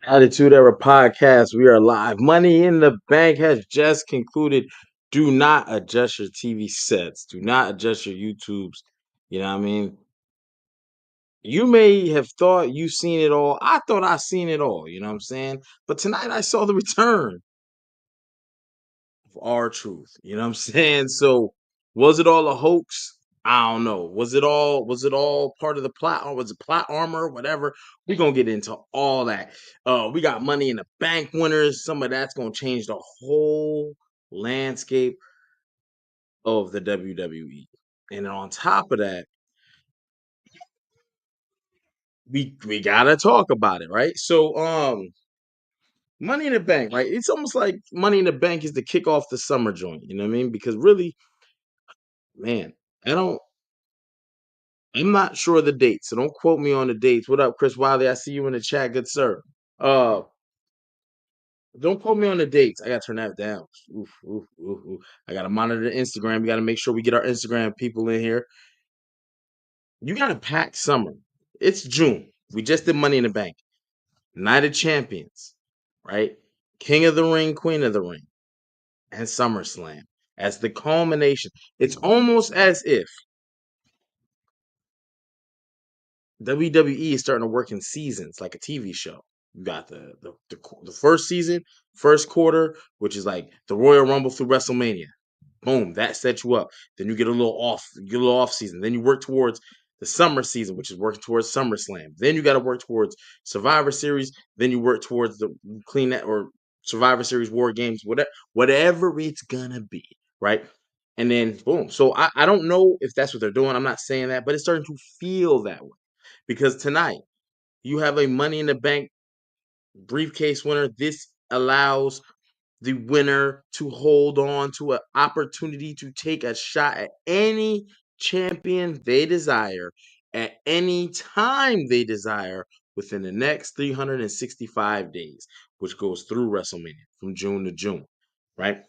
Attitude Era podcast. We are live. Money in the Bank has just concluded. Do not adjust your TV sets. Do not adjust your YouTubes. You know what I mean? You may have thought you seen it all. I thought I seen it all. You know what I'm saying? But tonight I saw the return of our truth. You know what I'm saying? So was it all a hoax? I don't know. Was it all part of the plot, or was it plot armor? Whatever. We're gonna get into all that. We got money in the bank winners. Some of that's gonna change the whole landscape of the WWE. And on top of that, we gotta talk about it, right? So Money in the Bank, right? It's almost like Money in the Bank is the kick off the summer joint, you know what I mean? Because really, man, I don't I'm not sure of the dates, so don't quote me on the dates. What up, Chris Wiley? I see you in the chat, good sir. Uh, don't quote me on the dates. I gotta turn that down. Oof, oof, oof, oof. I gotta monitor Instagram. We gotta make sure we get our Instagram people in here. You got a packed summer. It's June. We just did Money in the Bank, Night of Champions, right? King of the Ring, Queen of the Ring, and SummerSlam as the culmination. It's almost as if WWE is starting to work in seasons like a TV show. You got the first season, first quarter, which is like the Royal Rumble through WrestleMania. Boom, that sets you up. Then you get a little off season. Then you work towards the summer season, which is working towards SummerSlam. Then you got to work towards Survivor Series. Then you work towards the clean that or Survivor Series War Games, whatever it's gonna be, right? And then boom. So I don't know if that's what they're doing. I'm not saying that, but it's starting to feel that way. Because tonight you have a Money in the Bank briefcase winner. This allows the winner to hold on to an opportunity to take a shot at any champion they desire at any time they desire within the next 365 days, which goes through WrestleMania from June to June, right?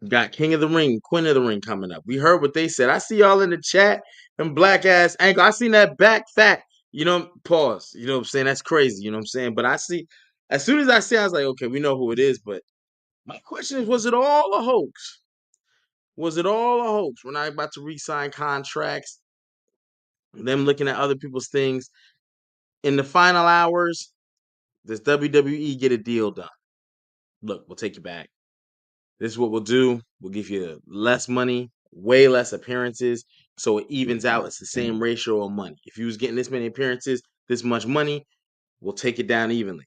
Got King of the Ring, Queen of the Ring coming up. We heard what they said. I see y'all in the chat. Them black ass ankle. I seen that back fat. You know, pause. You know what I'm saying? That's crazy. You know what I'm saying? But I see, as soon as I see, I was like, okay, we know who it is. But my question is, was it all a hoax? Was it all a hoax? We're not about to re-sign contracts. Them looking at other people's things. In the final hours, does WWE get a deal done? Look, we'll take you back. This is what we'll do. We'll give you less money, way less appearances, so it evens out. It's the same ratio of money. If you was getting this many appearances, this much money, we'll take it down evenly.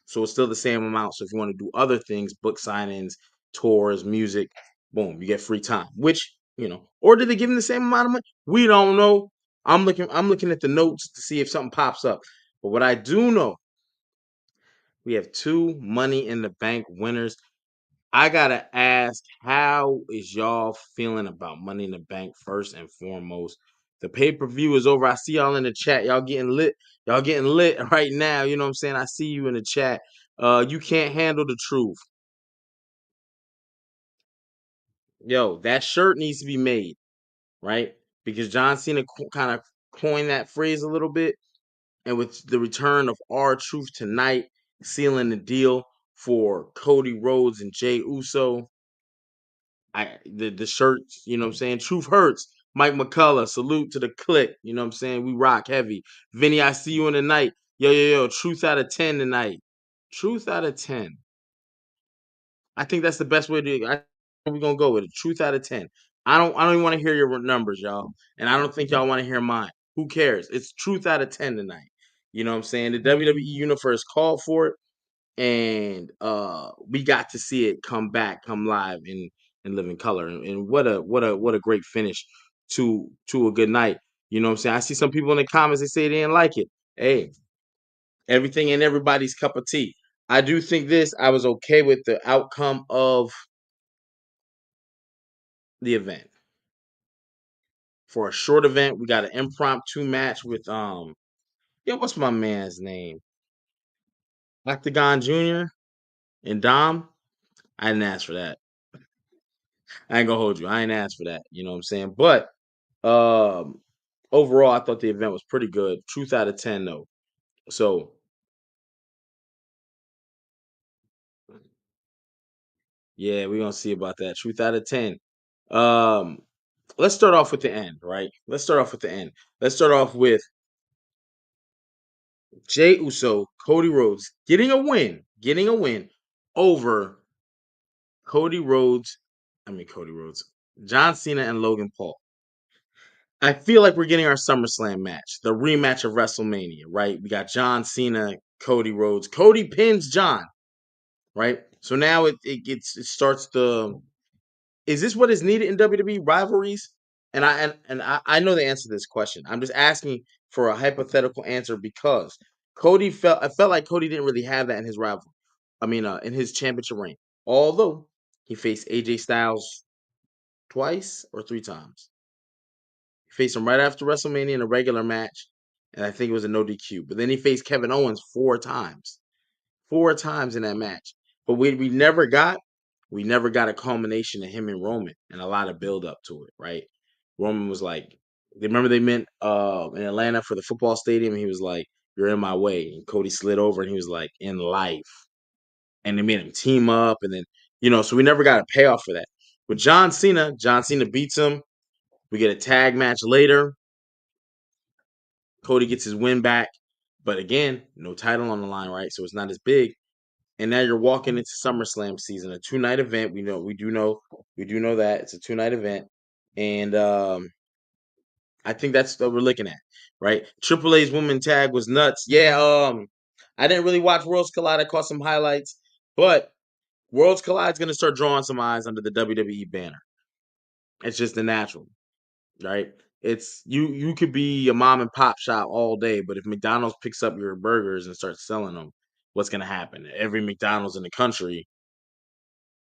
So it's still the same amount. So if you want to do other things, book signings, tours, music, boom, you get free time. Which, or did they give him the same amount of money? We don't know. I'm looking at the notes to see if something pops up. But what I do know, we have two Money in the Bank winners. I gotta ask, how is y'all feeling about Money in the Bank first and foremost? The pay-per-view is over. I see y'all in the chat. Y'all getting lit. Y'all getting lit right now. You know what I'm saying? I see you in the chat. You can't handle the truth. Yo, that shirt needs to be made, right? Because John Cena kind of coined that phrase a little bit. And with the return of our truth tonight, sealing the deal for Cody Rhodes and Jey Uso, the shirts, you know what I'm saying? Truth hurts. Mike McCullough, salute to the click. You know what I'm saying? We rock heavy. Vinny, I see you in the night. Yo. Truth out of 10 tonight. Truth out of 10. I think that's the best way to. We're gonna go with it. Truth out of 10. I don't even want to hear your numbers, y'all, and I don't think y'all want to hear mine. Who cares? It's truth out of 10 tonight. You know what I'm saying? The WWE universe called for it, and we got to see it come back, come live in living color. And what a great finish to a good night. You know what I'm saying? I see some people in the comments, they say they didn't like it. Hey, everything and everybody's cup of tea. I do think I was okay with the outcome of the event. For a short event, we got an impromptu match with what's my man's name? Octagon Jr. and Dom. I didn't ask for that. I ain't gonna hold you. I ain't asked for that. You know what I'm saying? But um overall, I thought the event was pretty good. Truth out of 10 though. So Yeah, we're gonna see about that. Truth out of 10. Um, let's start off with the end, right? Let's start off with the end. Let's start off with Jey Uso, Cody Rhodes getting a win over Cody Rhodes, John Cena and Logan Paul. I feel like we're getting our SummerSlam match, the rematch of WrestleMania, right? We got John Cena, Cody Rhodes. Cody pins John, right? So now it starts the. Is this what is needed in WWE rivalries? And I know the answer to this question. I'm just asking for a hypothetical answer because I felt like Cody didn't really have that in his rival. I mean, in his championship reign. Although he faced AJ Styles twice or three times. He faced him right after WrestleMania in a regular match, and I think it was a no DQ. But then he faced Kevin Owens four times in that match. But we never got a culmination of him and Roman and a lot of build up to it, right? Roman was like, remember they met in Atlanta for the football stadium. And he was like, "You're in my way," and Cody slid over, and he was like, "In life," and they made him team up, and then so we never got a payoff for that. With John Cena beats him. We get a tag match later. Cody gets his win back, but again, no title on the line, right? So it's not as big. And now you're walking into SummerSlam season, a 2-night event. We do know that it's a 2-night event, and I think that's what we're looking at, right? Triple A's woman tag was nuts. Yeah, I didn't really watch Worlds Collide. I caught some highlights, but Worlds Collide is going to start drawing some eyes under the WWE banner. It's just the natural, right? It's you could be a mom and pop shop all day, but if McDonald's picks up your burgers and starts selling them, what's going to happen? Every McDonald's in the country,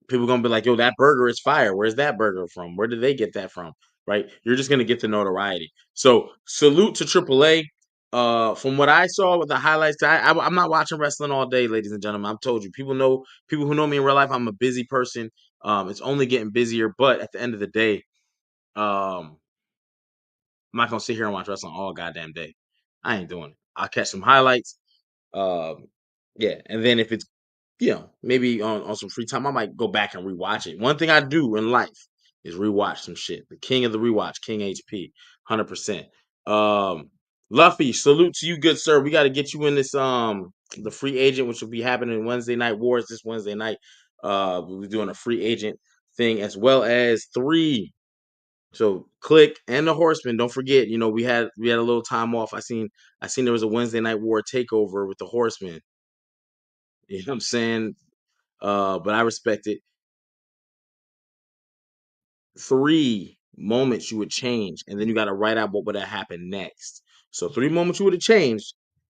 people gonna be like, "Yo, that burger is fire. Where's that burger from? Where did they get that from?" Right? You're just gonna get the notoriety. So salute to AAA. From what I saw with the highlights, I'm not watching wrestling all day, ladies and gentlemen. I've told you, people who know me in real life. I'm a busy person. It's only getting busier, but at the end of the day, um, I'm not gonna sit here and watch wrestling all goddamn day. I ain't doing it. I'll catch some highlights. Um, yeah, and then if it's maybe on some free time, I might go back and rewatch it. One thing I do in life is rewatch some shit. The king of the rewatch, King HP, 100%. Luffy, salute to you, good sir. We got to get you in this the free agent, which will be happening Wednesday Night Wars this Wednesday night. We'll be doing a free agent thing as well as three. So Click and the Horsemen. Don't forget, we had a little time off. I seen there was a Wednesday Night War takeover with the Horsemen. You know what I'm saying? But I respect it. Three moments you would change, and then you got to write out what would have happened next. So three moments you would have changed,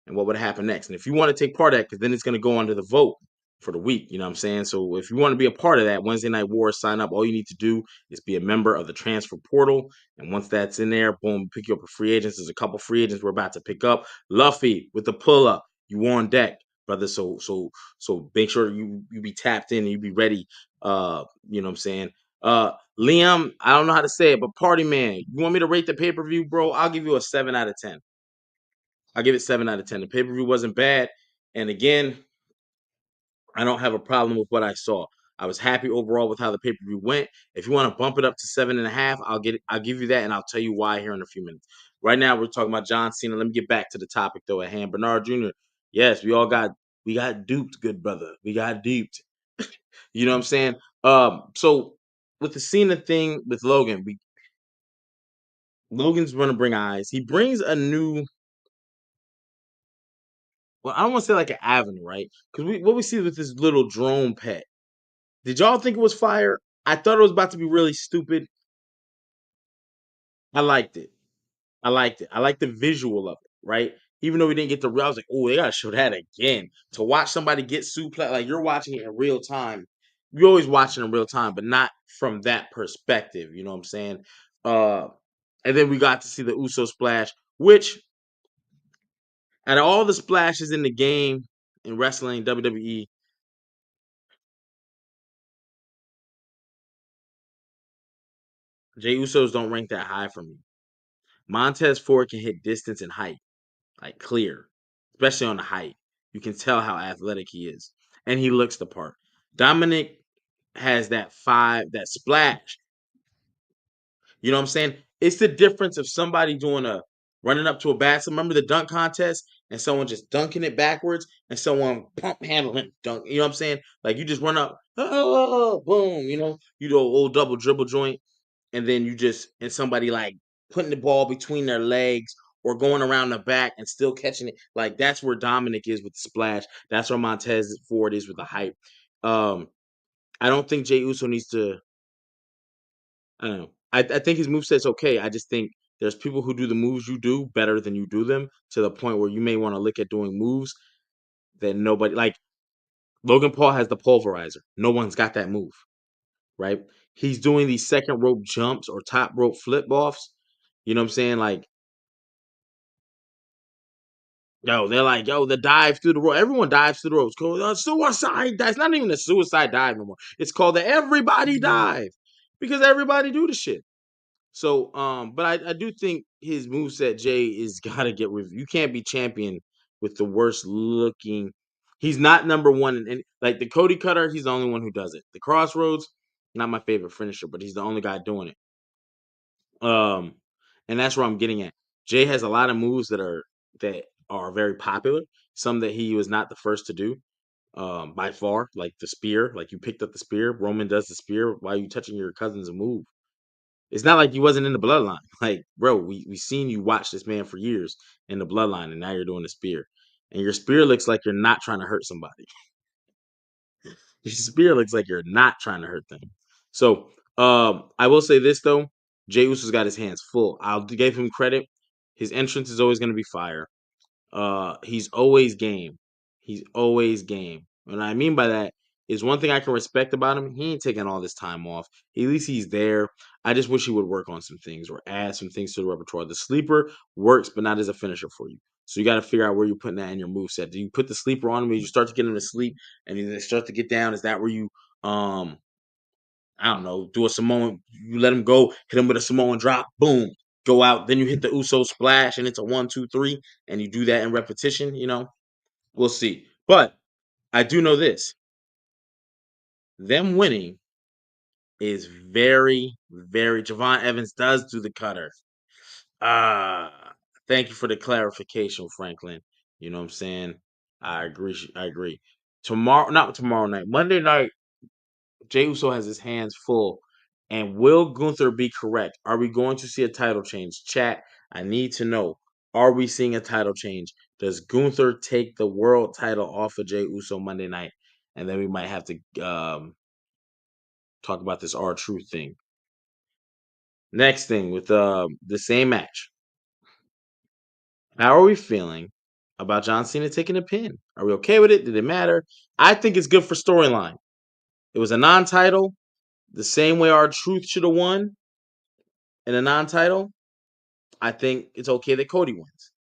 and what would have happened next. And if you want to take part of that, because then it's going to go under the vote for the week. You know what I'm saying? So if you want to be a part of that Wednesday Night War, sign up. All you need to do is be a member of the transfer portal. And once that's in there, boom, pick you up a free agents. There's a couple free agents we're about to pick up. Luffy with the pull up. You on deck, brother. So make sure you be tapped in and you be ready. You know what I'm saying? Liam, I don't know how to say it, but Party Man, you want me to rate the pay-per-view, bro? I'll give you a 7 out of 10. I'll give it 7 out of 10. The pay-per-view wasn't bad. And again, I don't have a problem with what I saw. I was happy overall with how the pay-per-view went. If you want to bump it up to 7.5, I'll give you that, and I'll tell you why here in a few minutes. Right now, we're talking about John Cena. Let me get back to the topic though at hand. Bernard Jr. Yes, we got duped, good brother. We got duped. You know what I'm saying? So with the Cena thing with Logan's gonna bring eyes. He brings a new, well, I don't want to say like an avenue, right? Because what we see with this little drone pet. Did y'all think it was fire? I thought it was about to be really stupid. I liked it. I liked it. I liked the visual of it, right? Even though we didn't get the real, I was like, oh, they gotta show that again. To watch somebody get suplex, like you're watching it in real time. You're always watching in real time, but not from that perspective. You know what I'm saying? Uh, and then we got to see the Uso splash, which out of all the splashes in the game in wrestling, WWE, Jey Usos don't rank that high for me. Montez Ford can hit distance and height, like clear, especially on the height. You can tell how athletic he is, and he looks the part. Dominic has that splash. You know what I'm saying? It's the difference of somebody running up to a basket. Remember the dunk contest and someone just dunking it backwards and someone pump handling dunk. You know what I'm saying? Like you just run up, oh, boom, you do a old double dribble joint, and then and somebody like putting the ball between their legs or going around the back and still catching it. Like that's where Dominic is with the splash. That's where Montez Ford is with the hype. Um, I don't think Jey Uso needs to. I don't know. I think his moveset's okay. I just think there's people who do the moves you do better than you do them to the point where you may want to look at doing moves that nobody like. Logan Paul has the pulverizer. No one's got that move, right? He's doing these second rope jumps or top rope flip offs. You know what I'm saying? Like, yo, they're like, yo, the dive through the rope. Everyone dives through the ropes. It's called suicide dive. It's not even a suicide dive no more. It's called the everybody dive because everybody do the shit. So, but I do think his moveset, Jay, is gotta get reviewed. You can't be champion with the worst looking. He's not number one in any, like the Cody Cutter. He's the only one who does it. The Crossroads, not my favorite finisher, but he's the only guy doing it. Um, and that's where I'm getting at. Jay has a lot of moves that are very popular. Some that he was not the first to do, by far, like the spear. Like you picked up the spear. Roman does the spear. Why are you touching your cousin's move? It's not like you wasn't in the bloodline. Like, bro, we seen you watch this man for years in the bloodline, and now you're doing the spear. And your spear looks like you're not trying to hurt somebody. Your spear looks like you're not trying to hurt them. So, I will say this though, Jey Uso's got his hands full. I'll give him credit. His entrance is always going to be fire. He's always game. He's always game. And what I mean by that is one thing I can respect about him. He ain't taking all this time off. At least he's there. I just wish he would work on some things or add some things to the repertoire. The sleeper works, but not as a finisher for you. So you got to figure out where you're putting that in your move set. Do you put the sleeper on him and you start to get him to sleep and then they start to get down? Is that where you I don't know, do a Samoan, you let him go, hit him with a Samoan drop, boom, go out. Then you hit the Uso splash and it's a 1, 2, 3, and you do that in repetition. We'll see. But I do know this. Them winning is very, very Javon Evans does do the cutter. Thank you for the clarification, Franklin. You know what I'm saying? I agree. I agree. Tomorrow, not tomorrow night, Monday night, Jey Uso has his hands full. And will Gunther be correct? Are we going to see a title change? Chat, I need to know. Are we seeing a title change? Does Gunther take the world title off of Jey Uso Monday night? And then we might have to talk about this R-Truth thing. Next thing with the same match. How are we feeling about John Cena taking a pin? Are we okay with it? Did it matter? I think it's good for storyline. It was a non-title, the same way R-Truth should have won in a non-title. I think it's okay that Cody wins.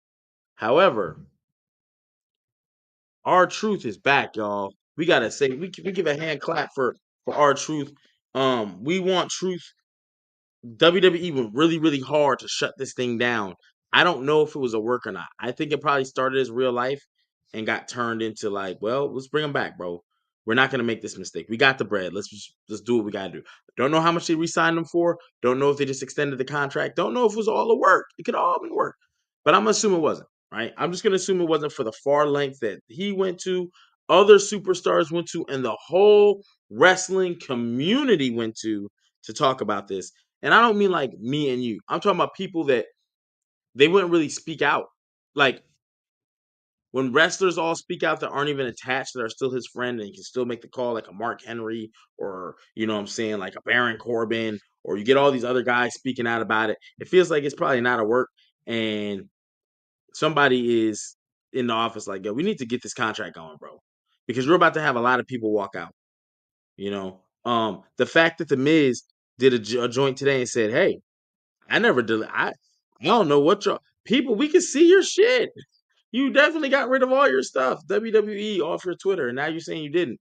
However, R-Truth is back, y'all. We gotta say we give a hand clap for R-Truth. We want truth. WWE went really, really hard to shut this thing down. I don't know if it was a work or not. I think it probably started as real life and got turned into like, well, let's bring him back, bro. We're not gonna make this mistake. We got the bread. Let's do what we gotta do. Don't know how much they re-signed him for. Don't know if they just extended the contract. Don't know if it was all a work. It could all been work, but I'm gonna assume it wasn't. Right? I'm just gonna assume it wasn't for the far length that he went to, other superstars went to, and the whole wrestling community went to talk about this. And I don't mean like me and you. I'm talking about people that they wouldn't really speak out. Like when wrestlers all speak out that aren't even attached, that are still his friend, and he can still make the call, like a Mark Henry, or you know what I'm saying, like a Baron Corbin, or you get all these other guys speaking out about it. It feels like it's probably not a work, and somebody is in the office like, yo, we need to get this contract going, bro, because we're about to have a lot of people walk out. The fact that the Miz did a joint today and said, hey, I never did. I don't know what y'all people. We can see your shit. You definitely got rid of all your stuff. WWE off your Twitter, and now you're saying you didn't.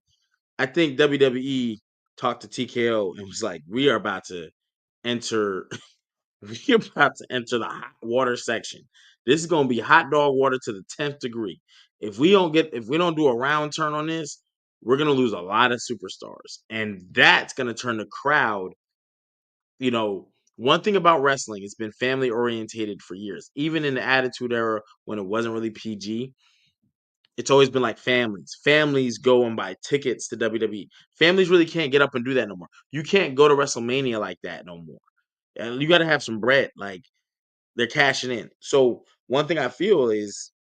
I think WWE talked to TKO and was like, "We are about to enter. We're about to enter the hot water section. This is gonna be hot dog water to the 10th degree. If we don't do a round turn on this, we're going to lose a lot of superstars. And that's going to turn the crowd, one thing about wrestling, it's been family orientated for years. Even in the Attitude Era, when it wasn't really PG, it's always been like families. Families go and buy tickets to WWE. Families really can't get up and do that no more. You can't go to WrestleMania like that no more. And you got to have some bread. Like, they're cashing in. So one thing I feel is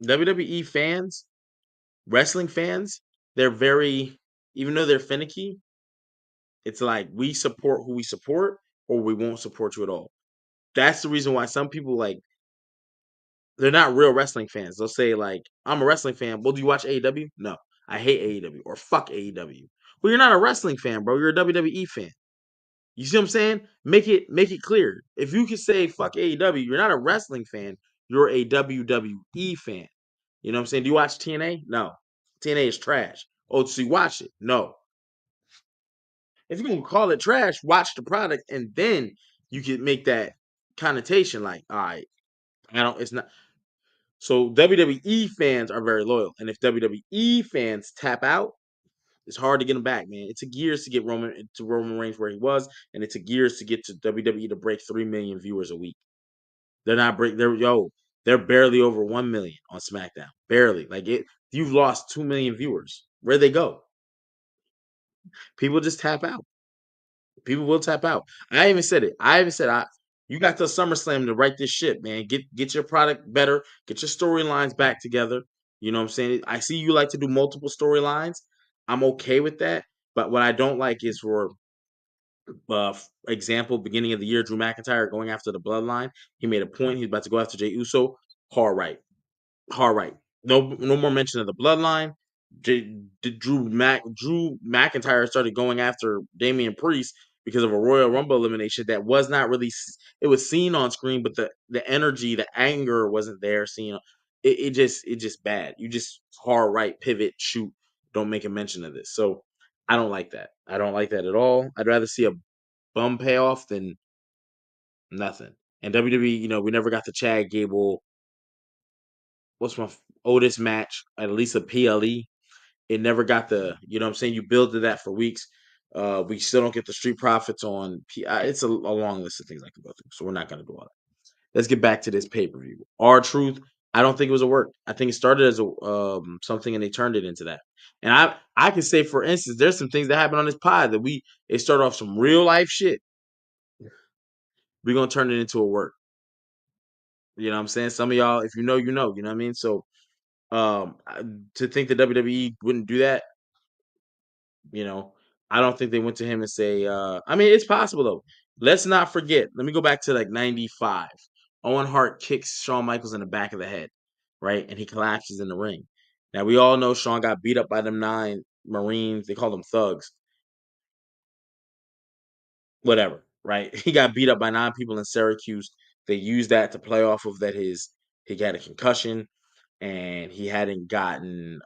WWE fans, wrestling fans, they're very, even though they're finicky, it's like we support who we support or we won't support you at all. That's the reason why some people, like, they're not real wrestling fans. They'll say, like, I'm a wrestling fan. Well, do you watch AEW? No. I hate AEW or fuck AEW. Well, you're not a wrestling fan, bro. You're a WWE fan. You see what I'm saying? Make it clear. If you can say fuck AEW, you're not a wrestling fan. You're a WWE fan. You know what I'm saying? Do you watch TNA? No. TNA is trash. Oh, so you watch it? No. If you're gonna call it trash, watch the product, and then you can make that connotation like, all right, it's not. So WWE fans are very loyal, and if WWE fans tap out, it's hard to get him back, man. It took years to get Roman Reigns where he was, and it took years to get to WWE to break 3 million viewers a week. They're not break. They're barely over 1 million on SmackDown. Barely. Like it. You've lost 2 million viewers. Where'd they go? People just tap out. People will tap out. I even said it. You got till SummerSlam to write this shit, man. Get your product better. Get your storylines back together. You know what I'm saying? I see you like to do multiple storylines. I'm okay with that. But what I don't like is, for example, beginning of the year, Drew McIntyre going after the bloodline. He made a point. He's about to go after Jey Uso. Hard right. Hard right. No more mention of the bloodline. Drew McIntyre started going after Damian Priest because of a Royal Rumble elimination that was not really. It was seen on screen, but the energy, the anger wasn't there. Seen it just bad. You just hard right pivot shoot. Don't make a mention of this. So I don't like that. I don't like that at all. I'd rather see a bum payoff than nothing. And WWE, we never got the Chad Gable, what's my Otis match, at least a PLE. It never got the, you know what I'm saying? You build to that for weeks. We still don't get the Street Profits on. It's a long list of things I can go through, so we're not going to do all that. Let's get back to this pay-per-view. R-Truth, I don't think it was a work. I think it started as a something and they turned it into that. And I can say, for instance, there's some things that happened on this pod that it started off some real life shit. We're going to turn it into a work. You know what I'm saying? Some of y'all, if you know, you know. You know what I mean? So to think that WWE wouldn't do that, you know, I don't think they went to him and say, I mean, it's possible though. Let's not forget. Let me go back to like 95. Owen Hart kicks Shawn Michaels in the back of the head, right? And he collapses in the ring. Now, we all know Shawn got beat up by them 9 Marines. They call them thugs. Whatever, right? He got beat up by 9 people in Syracuse. They used that to play off of that he had a concussion and he hadn't gotten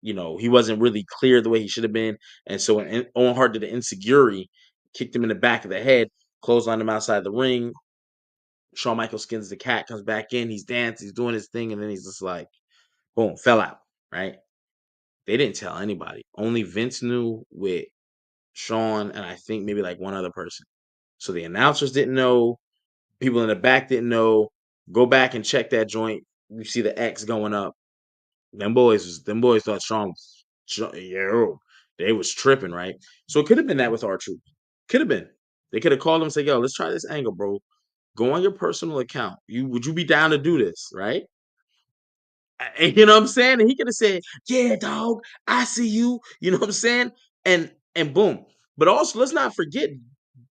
he wasn't really clear the way he should have been. And so when Owen Hart did an insecurity, kicked him in the back of the head, clotheslined him outside the ring. Shawn Michaels skins the cat, comes back in, he's dancing, he's doing his thing, and then he's just like, boom, fell out, right? They didn't tell anybody. Only Vince knew with Shawn and I think maybe like one other person. So the announcers didn't know, people in the back didn't know. Go back and check that joint. You see the X going up. Them boys thought Shawn, they was tripping, right? So it could have been that with R-Truth. Could have been. They could have called him and said, yo, let's try this angle, bro. Go on your personal account. Would you be down to do this, right? And you know what I'm saying? And he could have said, yeah, dog, I see you. You know what I'm saying? And boom. But also, let's not forget,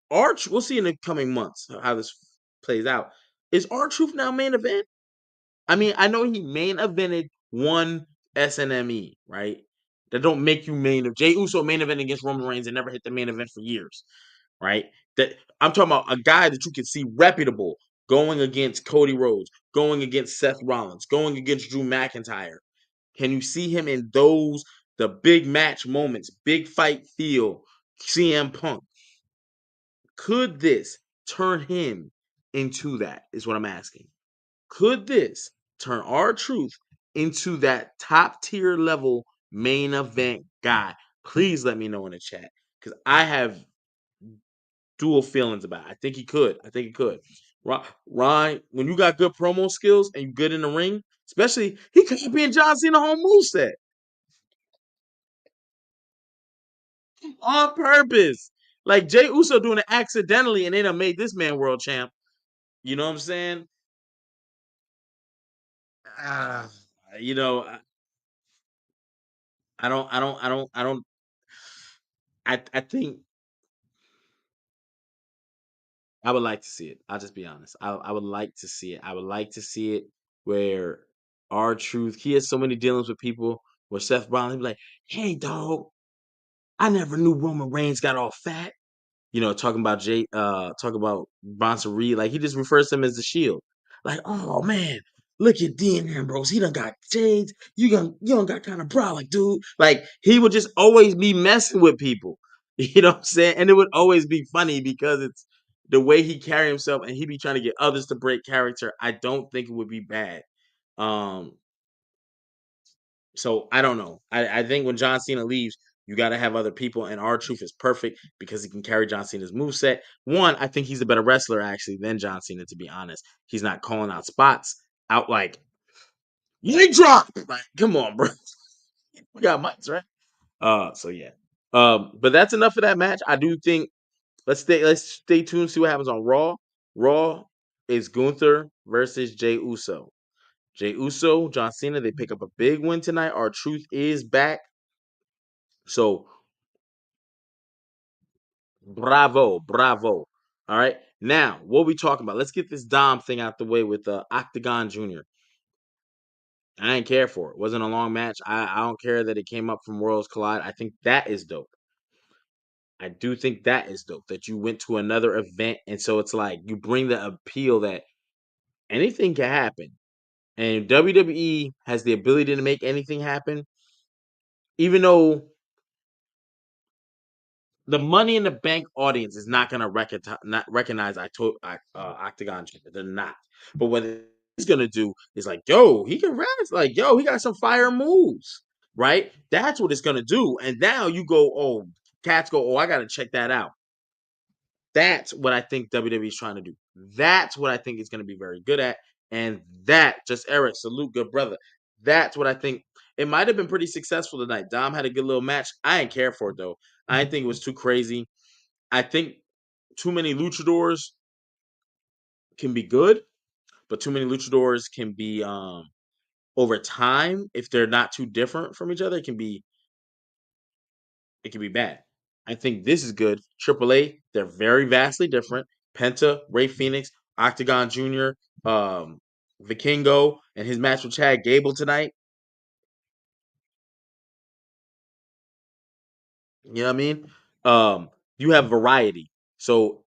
we'll see in the coming months how this plays out. Is R-Truth now main event? I mean, I know he main evented one SNME, right? That don't make you main event. Jey Uso main event against Roman Reigns and never hit the main event for years, right? That I'm talking about a guy that you can see reputable going against Cody Rhodes, going against Seth Rollins, going against Drew McIntyre. Can you see him in the big match moments, big fight feel, CM Punk? Could this turn him into that, is what I'm asking. Could this turn R-Truth into that top tier level main event guy? Please let me know in the chat because I have dual feelings about it. I think he could. I think he could. Ryan, when you got good promo skills and you good in the ring, especially he copying John Cena whole moveset on purpose. Like Jay Uso doing it accidentally, and they done made this man world champ. You know what I'm saying? Ah, you know, I don't. I think I would like to see it. I'll just be honest. I would like to see it. I would like to see it where our truth. He has so many dealings with people. Where Seth Rollins be like, "Hey, dog, I never knew Roman Reigns got all fat." Talking about talking about Bronson Reed, like he just refers to him as the Shield. Like, oh man, look at Dean Ambrose, he done got changed. You done got kind of brolic, dude. Like he would just always be messing with people. You know what I'm saying? And it would always be funny because it's the way he carry himself, and he be trying to get others to break character. I don't think it would be bad. Um, so I don't know. I think when John Cena leaves, you got to have other people, and R-Truth is perfect because he can carry John Cena's moveset. One, I think he's a better wrestler actually than John Cena, to be honest. He's not calling out spots out like you drop. Like, come on, bro. We got mics, right? So yeah. But that's enough of that match. I do think let's stay tuned, see what happens on Raw. Raw is Gunther versus Jey Uso. Jey Uso, John Cena, they pick up a big win tonight. R-Truth is back. So bravo, bravo. All right. Now, what we talking about? Let's get this Dom thing out the way with Octagon Jr. I didn't care for it. Wasn't a long match. I don't care that it came up from Worlds Collide. I think that is dope. I do think that is dope that you went to another event. And so it's like you bring the appeal that anything can happen. And WWE has the ability to make anything happen, even though the Money in the Bank audience is not gonna recognize Octagon Jr. They're not. But what it's gonna do is like, yo, he can rest. Like, yo, he got some fire moves, right? That's what it's gonna do. And now you go, oh, cats go, oh, I gotta check that out. That's what I think WWE is trying to do. That's what I think it's gonna be very good at. And that, just Eric, salute, good brother. That's what I think. It might have been pretty successful tonight. Dom had a good little match. I didn't care for it though. I didn't think it was too crazy. I think too many luchadors can be good, but too many luchadors can be over time, if they're not too different from each other, it can be bad. I think this is good. Triple A, they're very vastly different. Penta, Ray Phoenix, Octagon Jr., Vikingo, and his match with Chad Gable tonight. You know what I mean? You have variety. So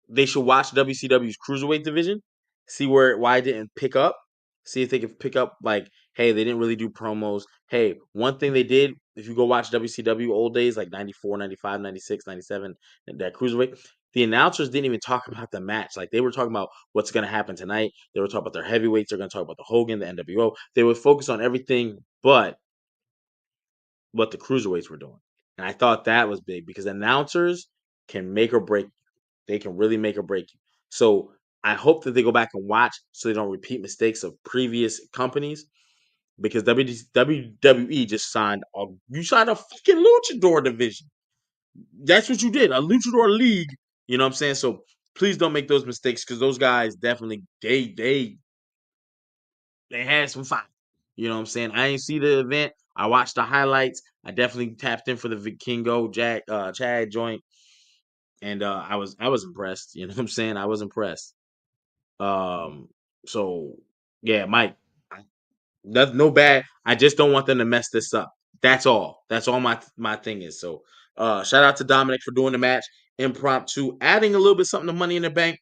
they should watch WCW's cruiserweight division, see why it didn't pick up, see if they can pick up like, hey, they didn't really do promos. Hey, one thing they did, if you go watch WCW old days like 94, 95, 96, 97, that cruiserweight, the announcers didn't even talk about the match. Like they were talking about what's going to happen tonight. They were talking about their heavyweights. They're going to talk about the Hogan, the NWO. They would focus on everything but what the cruiserweights were doing. And I thought that was big because announcers can make or break. They can really make or break you. So I hope that they go back and watch so they don't repeat mistakes of previous companies because WWE just you signed a fucking luchador division. That's what you did, a luchador league. You know what I'm saying? So please don't make those mistakes because those guys definitely they had some fun. You know what I'm saying? I didn't see the event. I watched the highlights. I definitely tapped in for the Vikingo Chad joint, and I was impressed. You know what I'm saying? I was impressed. Um, so yeah, Mike, that's no bad. I just don't want them to mess this up. That's all. That's all my thing is. So shout out to Dominic for doing the match impromptu, adding a little bit something to Money in the Bank.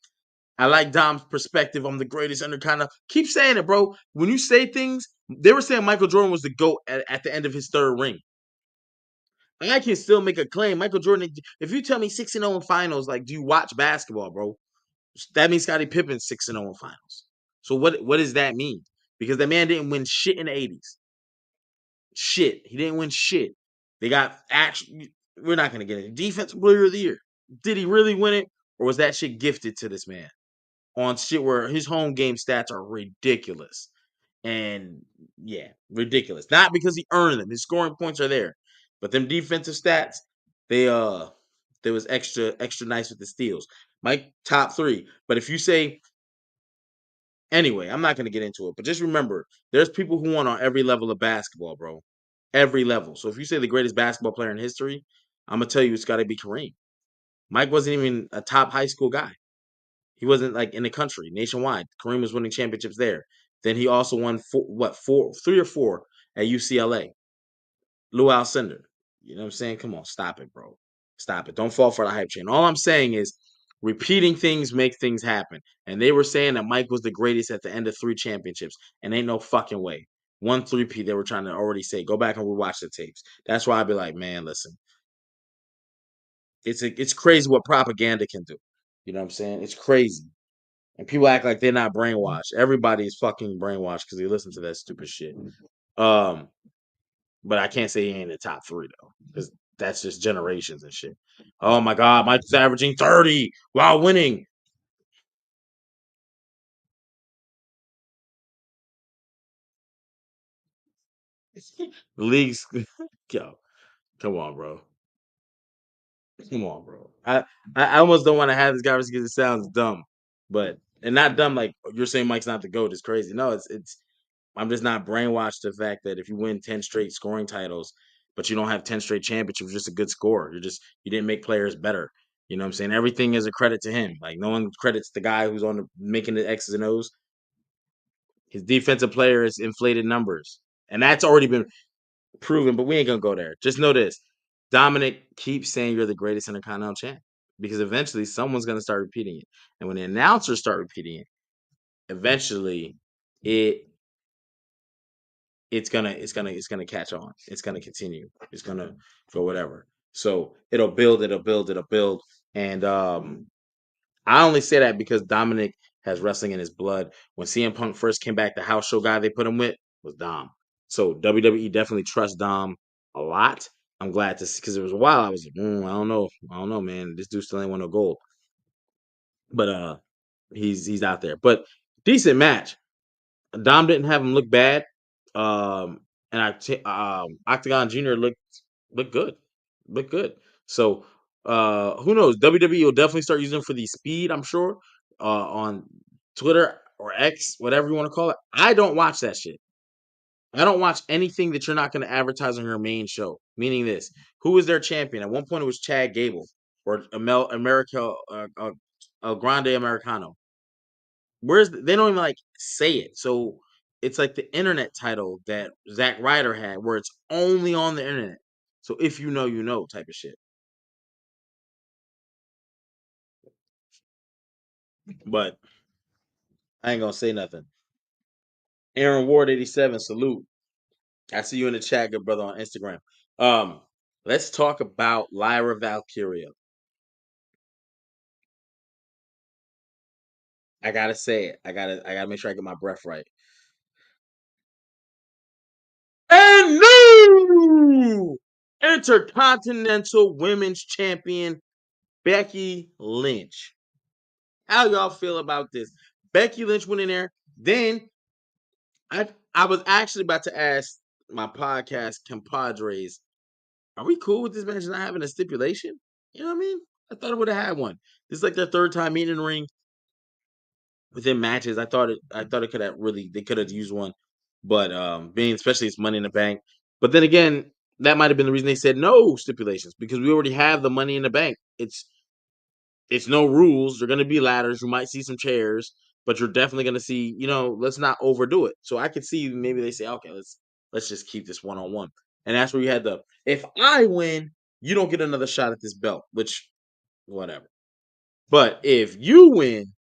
I like Dom's perspective. I'm the greatest under kind of keep saying it, bro. When you say things, they were saying Michael Jordan was the GOAT at the end of his third ring. I can still make a claim. Michael Jordan, if you tell me 6-0 in finals, like, do you watch basketball, bro? That means Scottie Pippen's 6-0 in finals. So what does that mean? Because the man didn't win shit in the 80s. Shit. He didn't win shit. They got actually. We're not gonna get it. Defensive Player of the Year. Did he really win it, or was that shit gifted to this man on shit where his home game stats are ridiculous? And yeah, ridiculous. Not because he earned them. His scoring points are there, but them defensive stats, they there was extra nice with the steals. My top three. But if you say anyway, I'm not gonna get into it. But just remember, there's people who won on every level of basketball, bro. Every level. So if you say the greatest basketball player in history, I'm gonna tell you it's got to be Kareem. Mike wasn't even a top high school guy. He wasn't like in the country nationwide. Kareem was winning championships there. Then he also won three or four at UCLA. Lou Alcindor. You know what I'm saying? Come on, stop it, bro. Stop it. Don't fall for the hype train. All I'm saying is repeating things make things happen. And they were saying that Mike was the greatest at the end of 3 championships, and ain't no fucking way. 1 3P they were trying to already say. Go back and rewatch the tapes. That's why I'd be like, man, listen, it's crazy what propaganda can do. You know what I'm saying? It's crazy. And people act like they're not brainwashed. Everybody is fucking brainwashed because they listen to that stupid shit. Um, but I can't say he ain't in the top three though, because that's just generations and shit. Oh my God, Mike's averaging 30 while winning. The league's yo, come on, bro. Come on, bro. I almost don't want to have this conversation because it sounds dumb, but and not dumb like you're saying Mike's not the GOAT is crazy. No, it's I'm just not brainwashed to the fact that if you win 10 straight scoring titles, but you don't have 10 straight championships, you're just a good scorer. You didn't make players better. You know what I'm saying? Everything is a credit to him. Like no one credits the guy who's on the making the X's and O's. His defensive player is inflated numbers. And that's already been proven, but we ain't gonna go there. Just know this. Dominic keeps saying you're the greatest intercontinental champ because eventually someone's gonna start repeating it. And when the announcers start repeating it, eventually it it's gonna catch on. It's gonna continue. It's gonna go whatever. So it'll build. And I only say that because Dominic has wrestling in his blood. When CM Punk first came back, the house show guy they put him with was Dom. So WWE definitely trusts Dom a lot. I'm glad to see because it was a while I was like, I don't know, man. This dude still ain't won no gold. But he's out there. But decent match. Dom didn't have him look bad. And Octagon Jr. looked good. Looked good. So who knows? WWE will definitely start using him for the speed, I'm sure. On Twitter or X, whatever you want to call it. I don't watch that shit. I don't watch anything that you're not going to advertise on your main show. Meaning this. Who was their champion? At one point it was Chad Gable or El Grande Americano. They don't even like say it. So it's like the internet title that Zack Ryder had, where it's only on the internet. So if you know type of shit. But I ain't gonna say nothing. Aaron Ward 87, salute. I see you in the chat, good brother, on Instagram. Um, let's talk about Lyra Valkyria. I gotta say it. I gotta make sure I get my breath right. And new Intercontinental Women's Champion Becky Lynch. How y'all feel about this? Becky Lynch went in there. Then I was actually about to ask my podcast compadres, are we cool with this match not having a stipulation? You know what I mean? I thought it would have had one. This is like their third time meeting in the ring within matches. I thought it could have really they could have used one. But being especially it's money in the bank. But then again, that might have been the reason they said no stipulations because we already have the money in the bank. It's no rules. There're going to be ladders. You might see some chairs, but you're definitely going to see. Let's not overdo it. So I could see maybe they say, okay, let's just keep this 1-on-1, and that's where you had the if I win, you don't get another shot at this belt, which whatever. But if you win,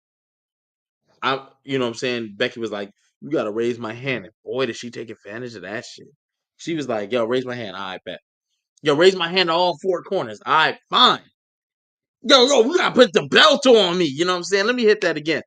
what I'm saying. Becky was like, you got to raise my hand, and boy, did she take advantage of that shit. She was like, yo, raise my hand. I bet. Yo, raise my hand to all 4 corners. All right, fine. Yo, we gotta put the belt on me. You know what I'm saying? Let me hit that again.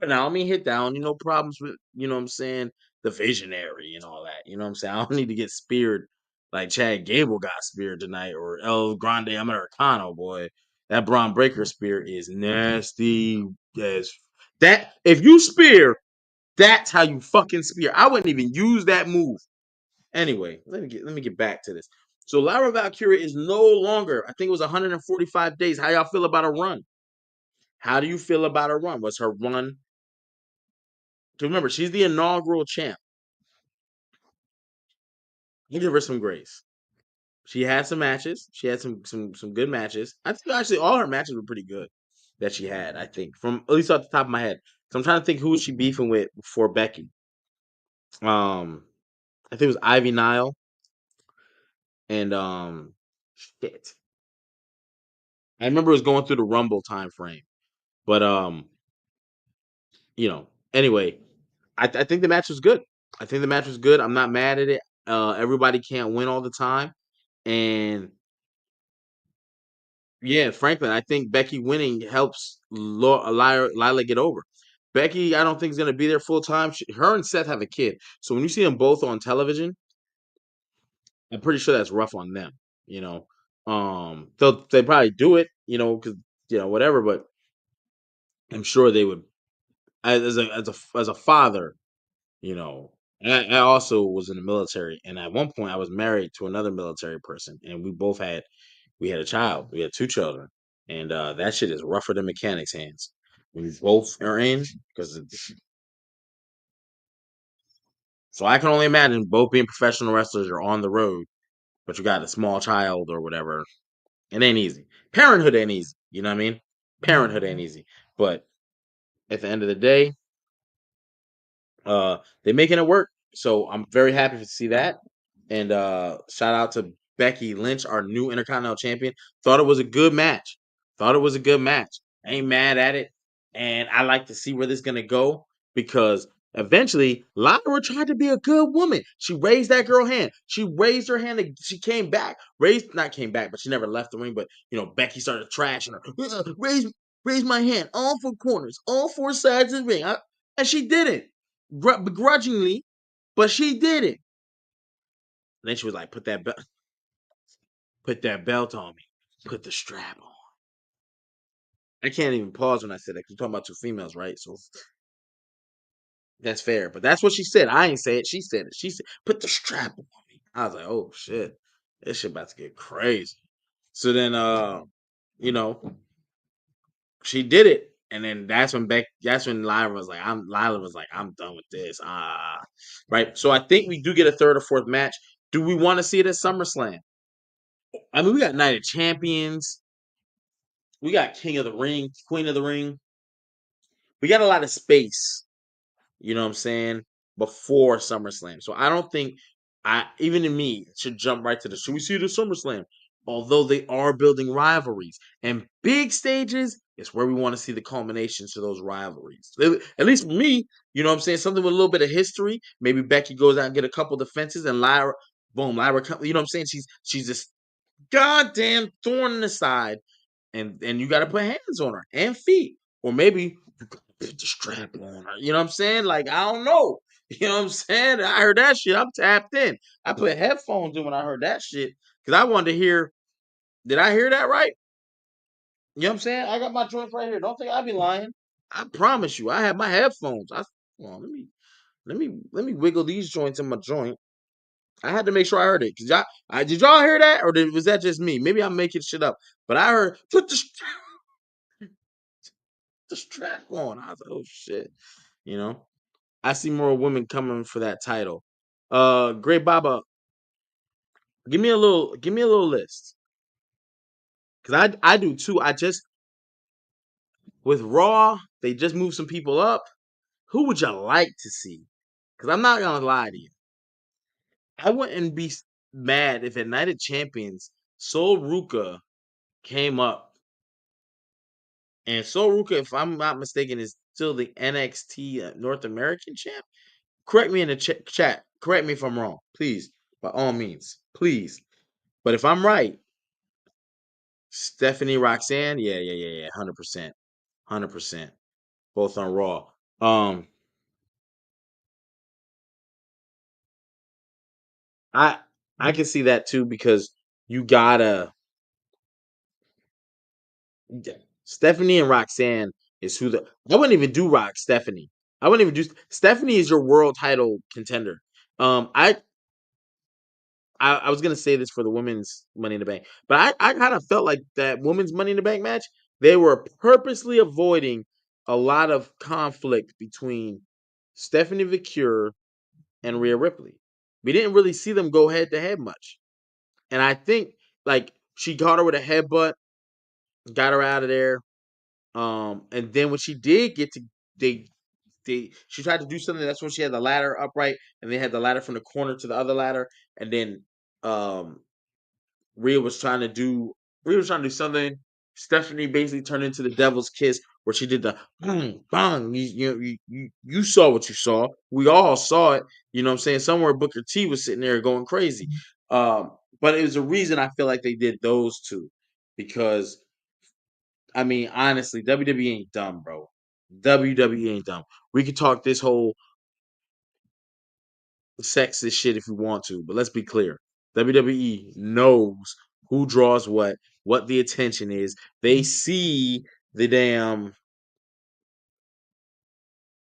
Now, let me hit down. Problems with, what I'm saying, the visionary and all that. You know what I'm saying? I don't need to get speared like Chad Gable got speared tonight or El Grande Americano, boy. That Braun Breaker spear is nasty as that. If you spear, that's how you fucking spear. I wouldn't even use that move. Anyway, let me get back to this. So Lyra Valkura is no longer, I think it was 145 days. How y'all feel about a run? How do you feel about her run? Was her run? To remember, she's the inaugural champ. You give her some grace. She had some matches. She had some good matches. I think actually all her matches were pretty good that she had. I think from at least off the top of my head. So I'm trying to think who was she beefing with before Becky. I think it was Ivy Nile and shit. I remember it was going through the Rumble time frame, but anyway, I think the match was good. I think the match was good. I'm not mad at it. Everybody can't win all the time, and yeah, frankly, I think Becky winning helps Lila get over. Becky, I don't think is going to be there full time. Her and Seth have a kid, so when you see them both on television, I'm pretty sure that's rough on them. You know, they probably do it, because whatever. But I'm sure they would, as a father, you know. I also was in the military, and at one point I was married to another military person, and we had a child. We had two children, and that shit is rougher than mechanics' hands when you both are in. Because so I can only imagine both being professional wrestlers are on the road, but you got a small child or whatever. It ain't easy. Parenthood ain't easy. You know what I mean? Parenthood ain't easy. But at the end of the day, they're making it work. So I'm very happy to see that. And shout out to Becky Lynch, our new Intercontinental Champion. Thought it was a good match. Thought it was a good match. Ain't mad at it. And I like to see where this is gonna go because eventually Lyra tried to be a good woman. She raised that girl hand. She raised her hand. She came back. Not came back, but she never left the ring. But Becky started trashing her. Raise my hand. All four corners. All four sides of the ring. And she didn't. Begrudgingly, but she did it. Then she was like, put that belt on me. Put the strap on. I can't even pause when I said that because we're talking about two females, right? So that's fair. But that's what she said. I ain't say it. She said it. She said, put the strap on me. I was like, oh shit. This shit about to get crazy. So then you know, she did it. And then that's when Lila was like, I'm done with this. Right. So I think we do get a third or fourth match. Do we want to see it at SummerSlam? I mean, we got Night of Champions. We got King of the Ring, Queen of the Ring. We got a lot of space, you know what I'm saying, before SummerSlam. So I don't think even in me should jump right to the should we see the SummerSlam? Although they are building rivalries and big stages is where we want to see the culmination to those rivalries. At least for me, you know what I'm saying? Something with a little bit of history. Maybe Becky goes out and get a couple defenses and Lyra, boom, Lyra, you know what I'm saying? She's this goddamn thorn in the side and you got to put hands on her and feet, or maybe you got to put the strap on her. You know what I'm saying? Like I don't know. You know what I'm saying? I heard that shit. I'm tapped in. I put headphones in when I heard that shit because I wanted to hear. Did I hear that right? You know what I'm saying? I got my joints right here. Don't think I be lying. I promise you, I have my headphones. Hold on, let me wiggle these joints in my joint. I had to make sure I heard it because did y'all hear that or was that just me? Maybe I'm making shit up, but I heard put the strap on. I was like, oh shit. You know, I see more women coming for that title. Great Baba, give me a little list. Cause I do too. I just with Raw, they just moved some people up. Who would you like to see? Cause I'm not gonna lie to you. I wouldn't be mad if at Night of Champions, Sol Ruka came up. And Sol Ruka, if I'm not mistaken, is still the NXT North American champ. Correct me in the chat. Correct me if I'm wrong, please. By all means, please. But if I'm right, Stephanie, Roxanne, yeah, 100%, 100%, both on Raw. I I can see that too because you gotta Stephanie and Roxanne is who the I wouldn't even do Stephanie. I wouldn't even do Stephanie is your world title contender. Um, I I was gonna say this for the women's Money in the Bank, but I kind of felt like that women's Money in the Bank match. They were purposely avoiding a lot of conflict between Stephanie Vicure and Rhea Ripley. We didn't really see them go head to head much, and I think like she caught her with a headbutt, got her out of there. And then when she did get to they she tried to do something. That's when she had the ladder upright, and they had the ladder from the corner to the other ladder, and then um Rhea was trying to do Rhea was trying to do something. Stephanie basically turned into the devil's kiss where she did the bang bang. You saw what you saw. We all saw it. You know what I'm saying? Somewhere Booker T was sitting there going crazy. But it was a reason I feel like they did those two because I mean honestly, WWE ain't dumb, bro. WWE ain't dumb. We could talk this whole sexist shit if you want to, but let's be clear. WWE knows who draws what the attention is. They see the damn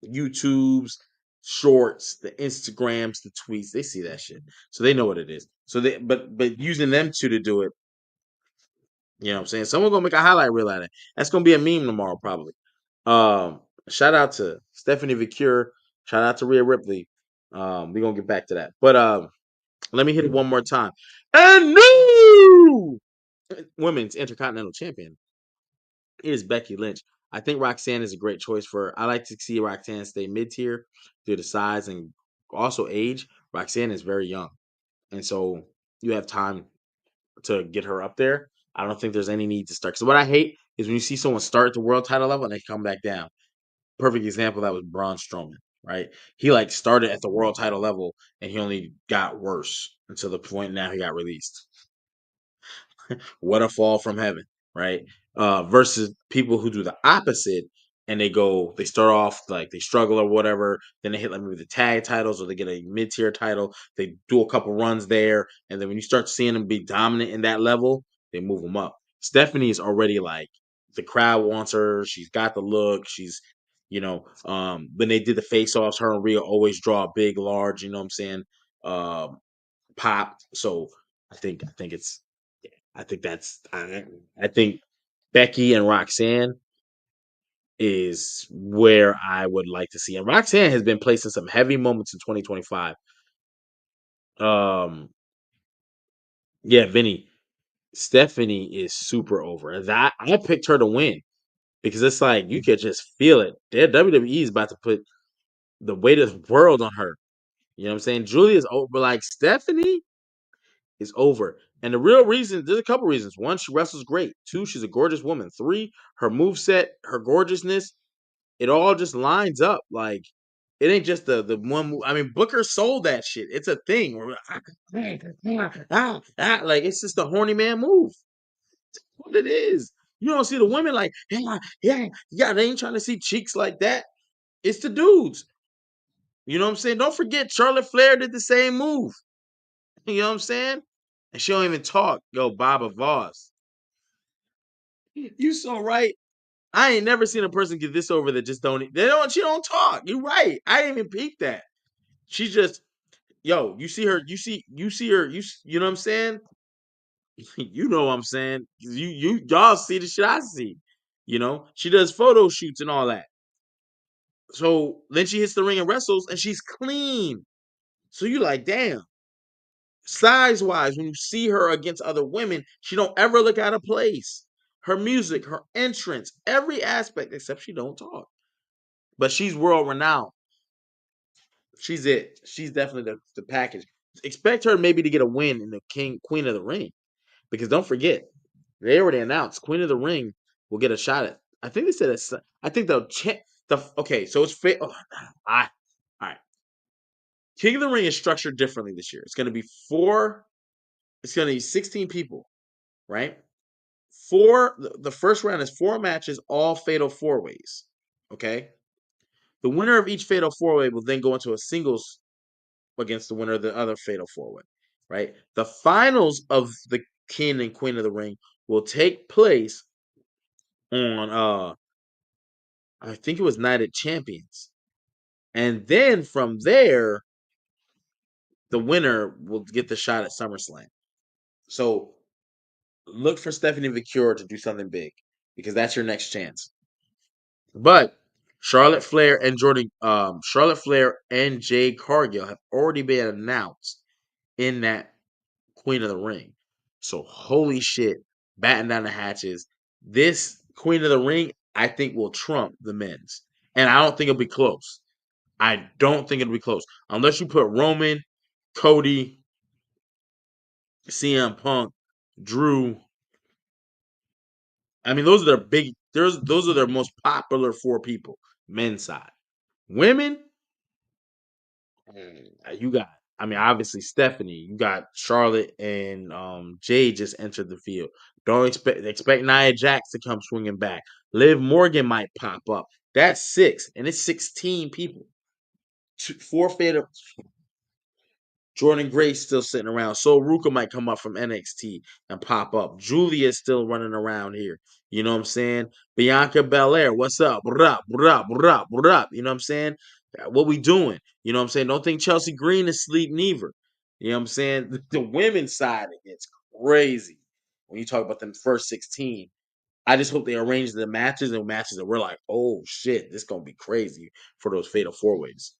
YouTubes, shorts, the Instagrams, the tweets. They see that shit. So they know what it is. So they but using them two to do it, you know what I'm saying? Someone gonna make a highlight reel out of it. That's gonna be a meme tomorrow, probably. Shout out to Stephanie Vicure. Shout out to Rhea Ripley. We're gonna get back to that. But let me hit it one more time. And new women's intercontinental champion is Becky Lynch. I think Roxanne is a great choice for her. I like to see Roxanne stay mid tier due to size and also age. Roxanne is very young. And so you have time to get her up there. I don't think there's any need to start. So what I hate is when you see someone start at the world title level and they come back down. Perfect example of that was Braun Strowman, right? He like started at the world title level and he only got worse until the point now he got released. What a fall from heaven, right? Versus people who do the opposite and they start off like they struggle or whatever, then they hit like maybe the tag titles or they get a mid tier title, they do a couple runs there, and then when you start seeing them be dominant in that level, they move them up. Stephanie is already like the crowd wants her, she's got the look, she's when they did the face offs, her and Rhea always draw a big, large, you know what I'm saying, pop. So I think it's I think that's I think Becky and Roxanne is where I would like to see. And Roxanne has been placed in some heavy moments in 2025. Um, yeah, Vinny, Stephanie is super over. That I picked her to win because it's like you could just feel it. Their WWE is about to put the weight of the world on her. You know what I'm saying? Julia's over, like Stephanie is over. And the real reason, there's a couple reasons. One, she wrestles great. Two, she's a gorgeous woman. Three, her move set, her gorgeousness, it all just lines up. Like it ain't just the one move. I mean, Booker sold that shit. It's a thing. Like it's just a horny man move. What it is. You don't see the women like, yeah. They ain't trying to see cheeks like that. It's the dudes. You know what I'm saying? Don't forget Charlotte Flair did the same move. You know what I'm saying? And she don't even talk. Yo, Baba Voss. You so right. I ain't never seen a person get this over that just don't. She don't talk. You right. I didn't even peep that. She just, yo. You see her. You see her. You know what I'm saying? You know what I'm saying? Y'all see the shit I see. You know, she does photo shoots and all that. So then she hits the ring and wrestles, and she's clean. So you like, damn. Size wise, when you see her against other women, she don't ever look out of place. Her music, her entrance, every aspect except she don't talk. But she's world renowned. She's it. She's definitely the package. Expect her maybe to get a win in the Queen of the Ring because don't forget they already announced Queen of the Ring will get a shot at. I think they said it's. I think the okay. So it's all right. King of the Ring is structured differently this year. It's going to be four. It's going to be 16 people, right? The first round is four matches, all fatal four ways. Okay. The winner of each fatal four way will then go into a singles against the winner of the other fatal four way. right? The finals of the King and Queen of the Ring will take place on I think it was Night of Champions. And then from there, the winner will get the shot at SummerSlam. So look for Stephanie Valkura to do something big because that's your next chance. But Charlotte Flair and Jade Cargill have already been announced in that Queen of the Ring. So holy shit, batten down the hatches. This Queen of the Ring, I think, will trump the men's. And I don't think it'll be close. I don't think it'll be close. Unless you put Roman, Cody, CM Punk, Drew. I mean, those are their big. Those are their most popular four people. Men's side. Women, you got. I mean, obviously Stephanie. You got Charlotte and Jade just entered the field. Don't expect Nia Jax to come swinging back. Liv Morgan might pop up. That's six, and it's 16 people. Four fatal. Jordan Grace still sitting around. So Ruka might come up from NXT and pop up. Julia's still running around here. You know what I'm saying? Bianca Belair, what's up? What up? What up? What up? What up? You know what I'm saying? What we doing? You know what I'm saying? Don't think Chelsea Green is sleep neither. You know what I'm saying? The women's side, it gets crazy when you talk about them first 16. I just hope they arrange the matches and matches that we're like, oh shit, this gonna be crazy for those fatal four ways.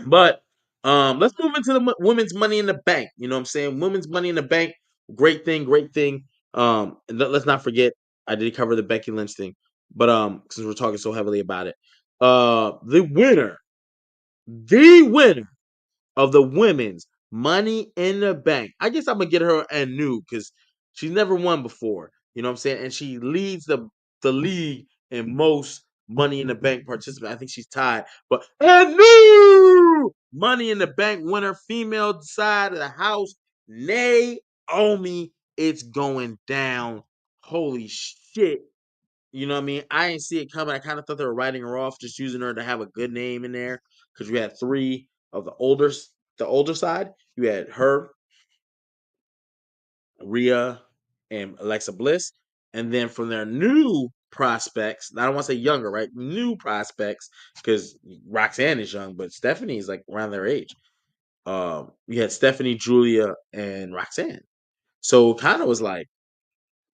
But let's move into the women's Money in the Bank. You know what I'm saying? Women's Money in the Bank, great thing, great thing. Let's not forget, I did cover the Becky Lynch thing, but since we're talking so heavily about it, the winner of the women's Money in the Bank. I guess I'm gonna get her a new because she's never won before. You know what I'm saying? And she leads the league in most Money in the Bank participants. I think she's tied, but a new Money in the Bank winner, female side of the house, Naomi. It's going down. Holy shit. You know what I mean? I didn't see it coming. I kind of thought they were writing her off, just using her to have a good name in there. Because we had three of the older side. You had her, Rhea, and Alexa Bliss. And then from their new prospects, I don't want to say younger, right? New prospects, because Roxanne is young, but Stephanie is like around their age. You had Stephanie, Julia, and Roxanne. So it kind of was like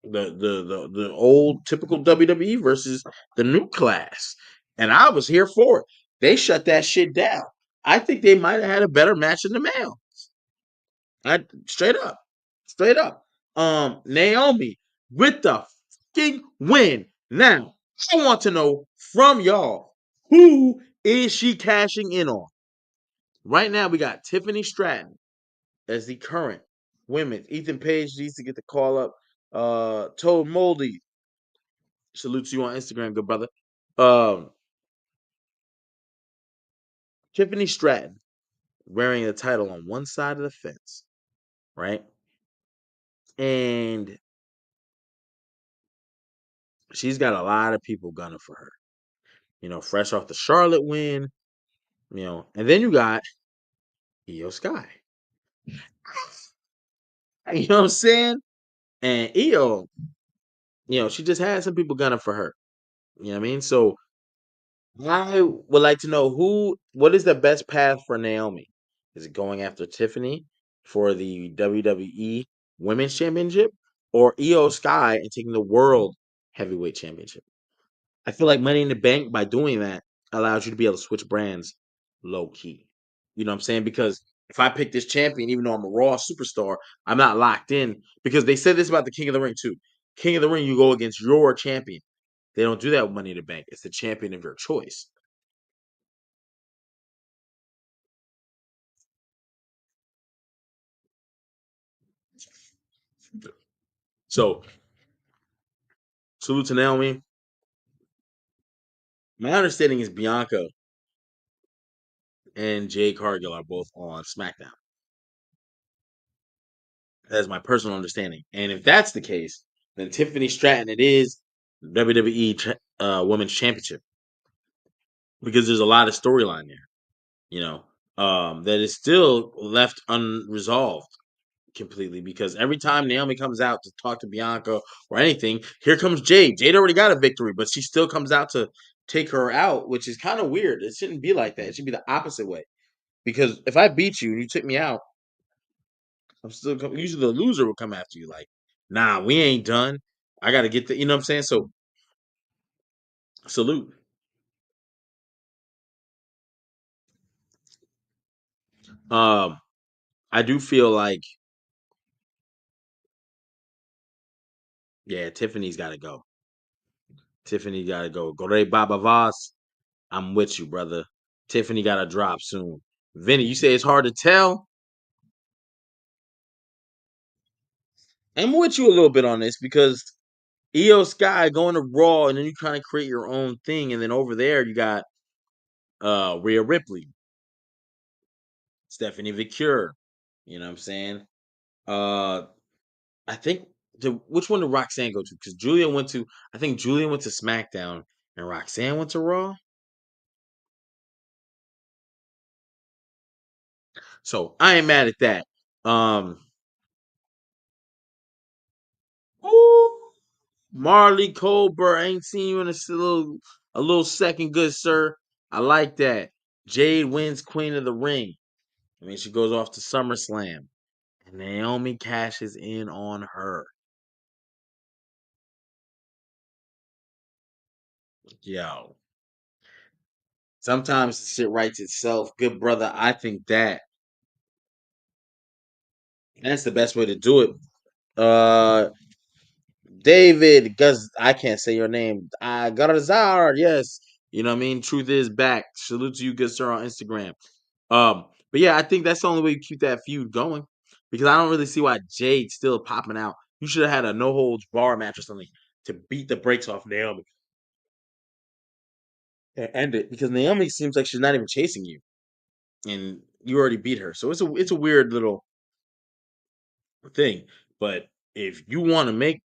the old typical WWE versus the new class. And I was here for it. They shut that shit down. I think they might have had a better match in the mail. I straight up. Straight up. Naomi with the fucking win. Now, I want to know from y'all, who is she cashing in on? Right now, we got Tiffany Stratton as the current women. Ethan Page needs to get the call up. Toad Moldy, salute to you on Instagram, good brother. Um, Tiffany Stratton wearing the title on one side of the fence, right? And she's got a lot of people gunning for her. You know, fresh off the Charlotte win, you know, and then you got Io Sky. You know what I'm saying? And Io, you know, she just had some people gunning for her. You know what I mean? So I would like to know what is the best path for Naomi? Is it going after Tiffany for the WWE Women's Championship or Io Sky and taking the World Heavyweight Championship? I feel like Money in the Bank, by doing that, allows you to be able to switch brands low key. You know what I'm saying? Because if I pick this champion, even though I'm a Raw superstar, I'm not locked in. Because they said this about the King of the Ring too. King of the Ring, you go against your champion. They don't do that with Money in the Bank. It's the champion of your choice. So, salute to Naomi. My understanding is Bianca and Jade Cargill are both on SmackDown. That's my personal understanding. And if that's the case, then Tiffany Stratton, it is WWE Women's Championship because there's a lot of storyline there. You know, that is still left unresolved completely, because every time Naomi comes out to talk to Bianca or anything, here comes Jade. Jade already got a victory, but she still comes out to take her out, which is kind of weird. It shouldn't be like that. It should be the opposite way. Because if I beat you and you took me out, I'm still usually the loser will come after you. Like, nah, we ain't done. I got to get the, you know what I'm saying? So salute. Um, I do feel like, yeah, Tiffany's got to go. Tiffany got to go. Gore Baba Voss, I'm with you, brother. Tiffany got to drop soon. Vinny, you say it's hard to tell. I'm with you a little bit on this because Io Sky going to Raw, and then you kind of create your own thing, and then over there you got Rhea Ripley, Stephanie Vicure. You know what I'm saying? Uh I think which one did Roxanne go to? Because Julia went to, I think Julia went to SmackDown and Roxanne went to Raw. So I ain't mad at that. Um ooh, Marley Colbert, I ain't seen you in a little second, good sir. I like that. Jade wins Queen of the Ring. I mean, she goes off to SummerSlam. And Naomi cashes in on her. Yo. Sometimes the shit writes itself. Good brother, I think that's the best way to do it. Uh David, because I can't say your name. Garazar, yes. You know what I mean? Truth is back. Salute to you, good sir, on Instagram. But yeah, I think that's the only way you keep that feud going. Because I don't really see why Jade's still popping out. You should have had a no holds bar match or something to beat the brakes off Naomi and end it. Because Naomi seems like she's not even chasing you, and you already beat her. So it's a weird little thing. But if you want to make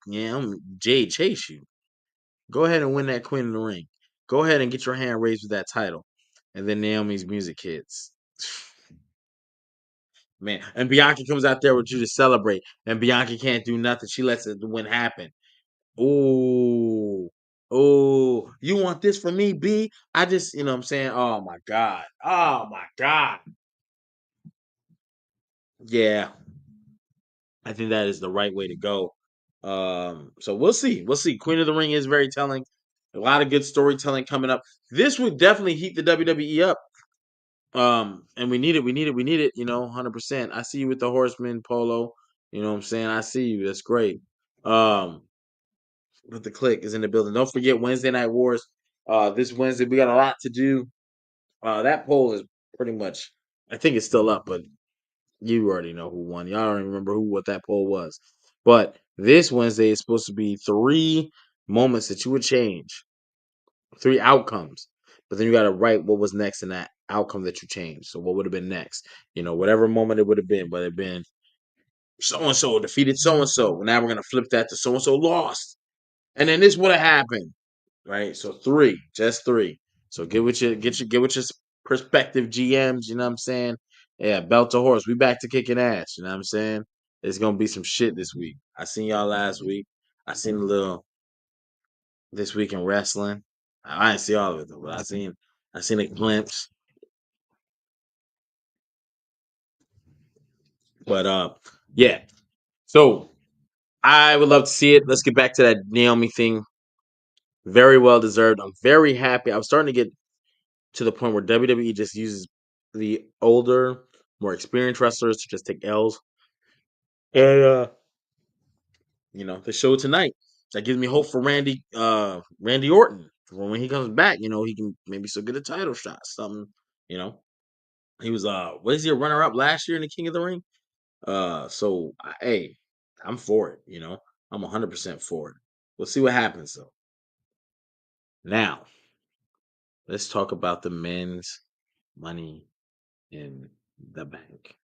Jade chase you, go ahead and win that Queen of the Ring. Go ahead and get your hand raised with that title. And then Naomi's music hits. Man, and Bianca comes out there with you to celebrate, and Bianca can't do nothing. She lets it win happen. Ooh, ooh, you want this from me, B? I just, you know what I'm saying? Oh my God. Oh my God. Yeah, I think that is the right way to go. So we'll see. We'll see. Queen of the Ring is very telling. A lot of good storytelling coming up. This would definitely heat the WWE up. And we need it. We need it. We need it. 100%. I see you with the Horseman Polo. You know what I'm saying? I see you. That's great. Um, but the click is in the building. Don't forget Wednesday Night Wars. This Wednesday we got a lot to do. That poll is pretty much. I think it's still up, but you already know who won. Y'all don't even remember what that poll was. But this Wednesday is supposed to be 3 moments that you would change, 3 outcomes. But then you got to write what was next in that outcome that you changed. So what would have been next? Whatever moment it would have been, whether it been so and so defeated so and so. Now we're gonna flip that to so and so lost, and then this would have happened, right? So 3, just 3. So get with your perspective GMs. You know what I'm saying? Yeah, belt to horse. We back to kicking ass. You know what I'm saying? It's gonna be some shit this week. I seen y'all last week. I seen a little this week in wrestling. I didn't see all of it though, but I seen a glimpse. But yeah. So I would love to see it. Let's get back to that Naomi thing. Very well deserved. I'm very happy. I'm starting to get to the point where WWE just uses the older, more experienced wrestlers to just take L's. And the show tonight. That gives me hope for Randy Orton. For when he comes back, he can maybe still get a title shot. Something, you know. He was what is he, a runner up last year in the King of the Ring? So hey, I'm for it, I'm 100% for it. We'll see what happens though. Now, let's talk about the men's money in the bank.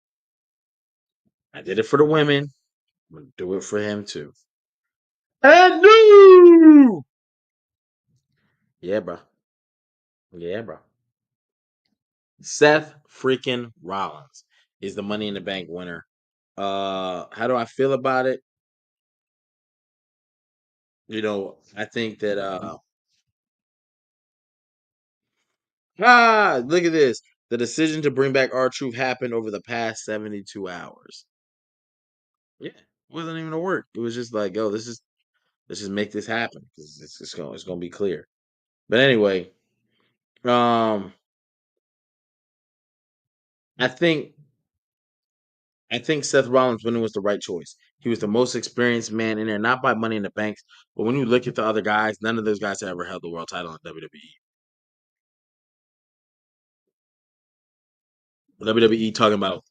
I did it for the women. I'm gonna do it for him too. And new. Yeah, bro. Yeah, bro. Seth freaking Rollins is the Money in the Bank winner. How do I feel about it? I think that look at this. The decision to bring back R-Truth happened over the past 72 hours. Yeah, it wasn't even a work. It was just like, yo, let's just make this happen because it's gonna be clear. But anyway, um, I think I think Seth Rollins winning was the right choice. He was the most experienced man in there, not by Money in the Bank, but when you look at the other guys, none of those guys have ever held the world title in WWE. WWE talking about,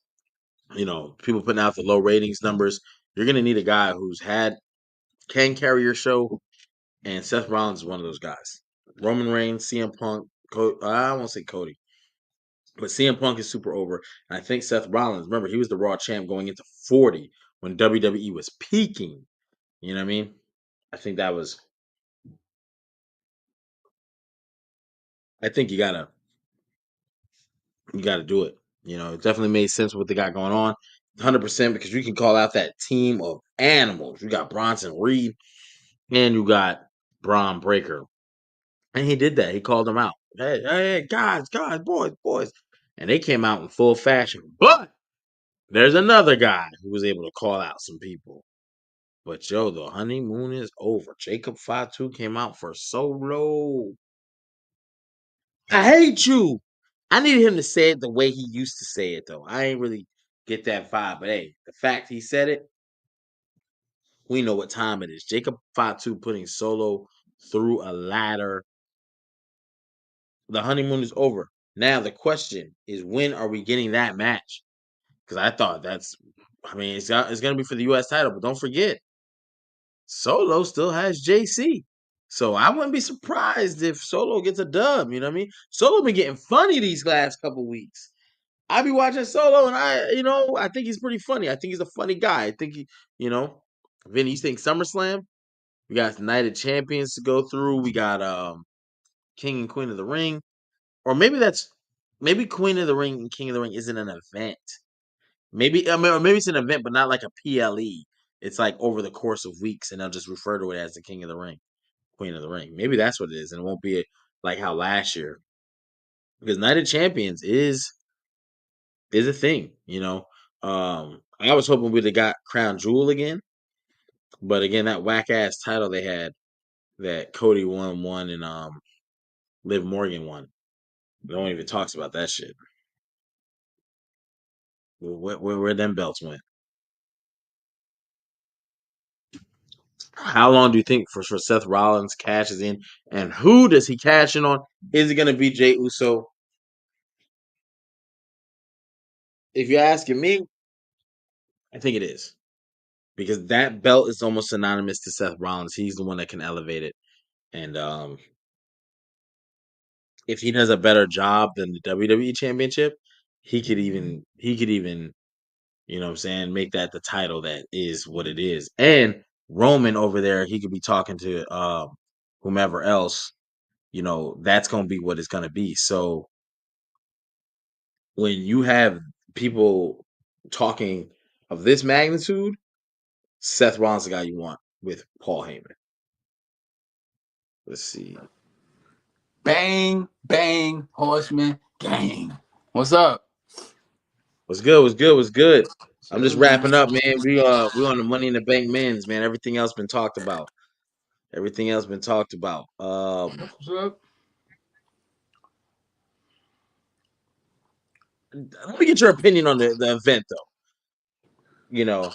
people putting out the low ratings numbers. You're gonna need a guy can carry your show, and Seth Rollins is one of those guys. Roman Reigns, CM Punk, I won't say Cody, but CM Punk is super over. And I think Seth Rollins, remember, he was the Raw champ going into 40 when WWE was peaking. You know what I mean? I think that was. I think you gotta do it. It definitely made sense with what they got going on, 100% because you can call out that team of animals. You got Bronson Reed and you got Braun Breaker, and he did that. He called them out. Hey, guys, boys, and they came out in full fashion. But there's another guy who was able to call out some people. But yo, the honeymoon is over. Jacob Fatu came out for Solo. I hate you. I needed him to say it the way he used to say it, though. I ain't really get that vibe. But hey, the fact he said it, we know what time it is. Jacob Fatu putting Solo through a ladder. The honeymoon is over. Now the question is, when are we getting that match? Because I thought it's going to be for the U.S. title, but don't forget, Solo still has JC. So I wouldn't be surprised if Solo gets a dub. You know what I mean? Solo been getting funny these last couple weeks. I be watching Solo, and I think he's pretty funny. I think he's a funny guy. I think Vinny, you think SummerSlam? We got United Champions to go through. We got King and Queen of the Ring, or maybe Queen of the Ring and King of the Ring isn't an event. Or maybe it's an event, but not like a PLE. It's like over the course of weeks, and they'll just refer to it as the King of the Ring, Queen of the Ring. Maybe that's what it is, and it won't be like how last year, because United Champions is a thing. I was hoping we'd have got Crown Jewel again, but again, that whack ass title they had that Cody won and Liv Morgan won. No one even talks about that shit. Where them belts went? How long do you think for Seth Rollins cashes in, and who does he cash in on? Is it going to be Jey Uso? If you're asking me, I think it is because that belt is almost synonymous to Seth Rollins. He's the one that can elevate it, and if he does a better job than the WWE Championship, he could even what I'm saying, make that the title that is what it is. And Roman over there, he could be talking to whomever else, that's going to be what it's going to be. So when you have people talking of this magnitude, Seth Rollins is the guy you want with Paul Heyman. Let's see. Bang, bang, Horseman, gang. What's up? What's good? What's good? I'm just wrapping up, man. We on the Money in the Bank men's, man. Everything else been talked about. Everything else been talked about. What's up? Let me get your opinion on the event, though.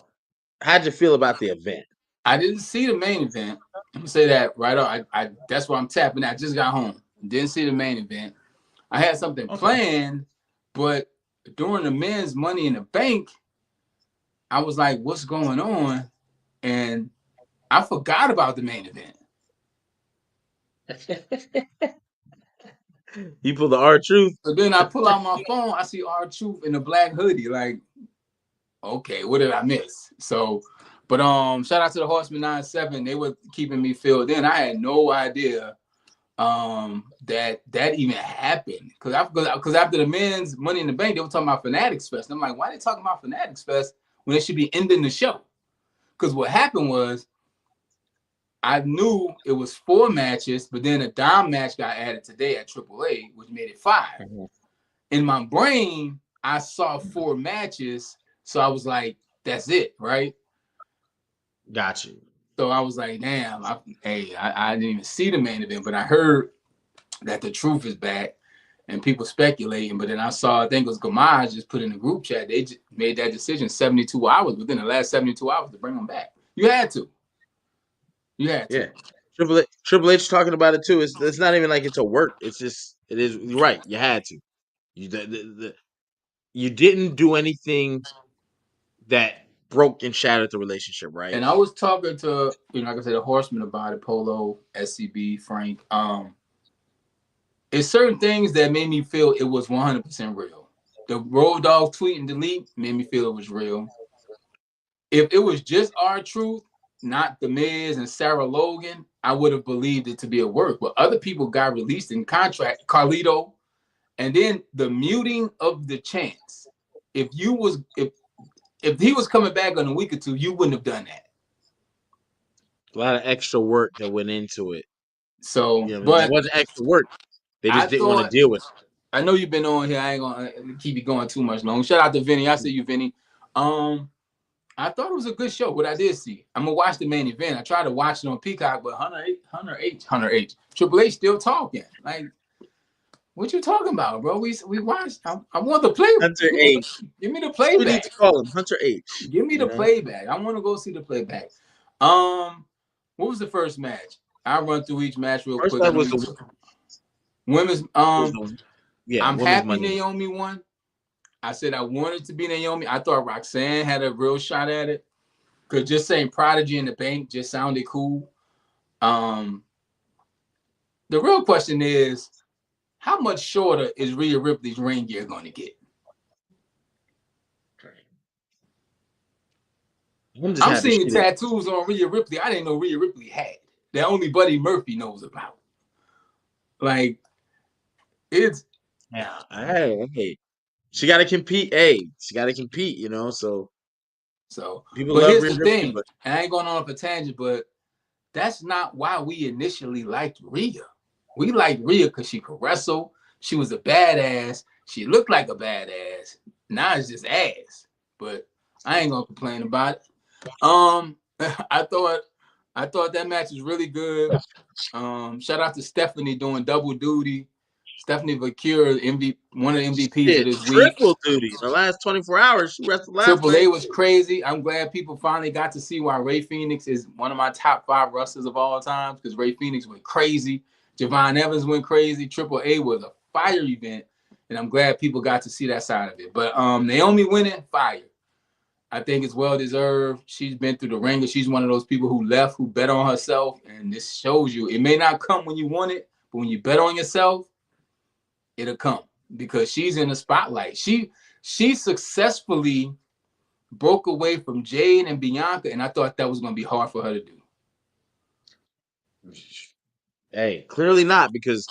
How'd you feel about the event? I didn't see the main event. I'm gonna say that right off. I that's why I'm tapping. I just got home. Didn't see the main event. I had something planned, but during the men's Money in the Bank, I was like, "What's going on?" And I forgot about the main event. You pulled the R-Truth. So then I pull out my phone. I see R-Truth in a black hoodie. Like, okay, what did I miss? So, but shout out to the Horseman 97. They were keeping me filled in. I had no idea that even happened. Because after the men's Money in the Bank, they were talking about Fanatics Fest. And I'm like, why are they talking about Fanatics Fest when they should be ending the show? Because what happened was, I knew it was 4 matches, but then a dime match got added today at AAA, which made it 5. Mm-hmm. In my brain, I saw 4 matches, so I was like, that's it, right? Got you. So I was like, damn, I didn't even see the main event, but I heard that the truth is back and people speculating. But then I saw, I think it was Gamaj just put in the group chat, they just made that decision 72 hours, within the last 72 hours to bring them back. You had to. Yeah. Triple H talking about it too. It's not even like it's a work. It's just it is. You're right. You had to. You didn't do anything that broke and shattered the relationship, right? And I was talking to, like I said, the Horseman about it, Polo, SCB, Frank. It's certain things that made me feel it was 100% real. The Road Dogg tweet and delete made me feel it was real. If it was just R-Truth, not The Miz and Sarah Logan, I would have believed it to be a work. But other people got released in contract, Carlito, and then the muting of the chants. If he was coming back on a week or two, you wouldn't have done that. A lot of extra work that went into it. So, but it wasn't extra work. They just didn't want to deal with it. I know you've been on here. I ain't gonna keep you going too much long. Shout out to Vinny. I see you, Vinny. I thought it was a good show. What I did see, I'm gonna watch the main event. I tried to watch it on Peacock, but Hunter H, Triple H still talking. Like, what you talking about, bro? We watched. I want the play. Hunter H. Give me the playback. We need to call him Hunter H. Give me the playback. I want to go see the playback. What was the first match? I'll run through each match real quick. That was the women's. I'm happy Money. Naomi won. I said I wanted to be Naomi. I thought Roxanne had a real shot at it. Because just saying Prodigy in the Bank just sounded cool. The real question is, how much shorter is Rhea Ripley's ring gear going to get? I'm seeing tattoos on Rhea Ripley I didn't know Rhea Ripley had. That only Buddy Murphy knows about. Like, it's... Yeah, hey. She got to compete. Hey, she got to compete, so people love here's the thing, and I ain't going on a tangent, but that's not why we initially liked Rhea. We liked Rhea because she could wrestle. She was a badass. She looked like a badass. Now it's just ass. But I ain't gonna complain about it. I thought that match was really good. Shout out to Stephanie doing double duty. Stephanie Valkura, one of the MVPs of this week. Triple duty. The last 24 hours, she wrestled last Triple A was crazy. I'm glad people finally got to see why Ray Phoenix is one of my top 5 wrestlers of all time, because Ray Phoenix went crazy. Javon Evans went crazy. Triple A was a fire event, and I'm glad people got to see that side of it. But Naomi winning, fire. I think it's well-deserved. She's been through the ringer. She's one of those people who left, who bet on herself, and this shows you. It may not come when you want it, but when you bet on yourself, it'll come, because she's in the spotlight. She successfully broke away from Jade and Bianca, and I thought that was going to be hard for her to do. Hey, clearly not, because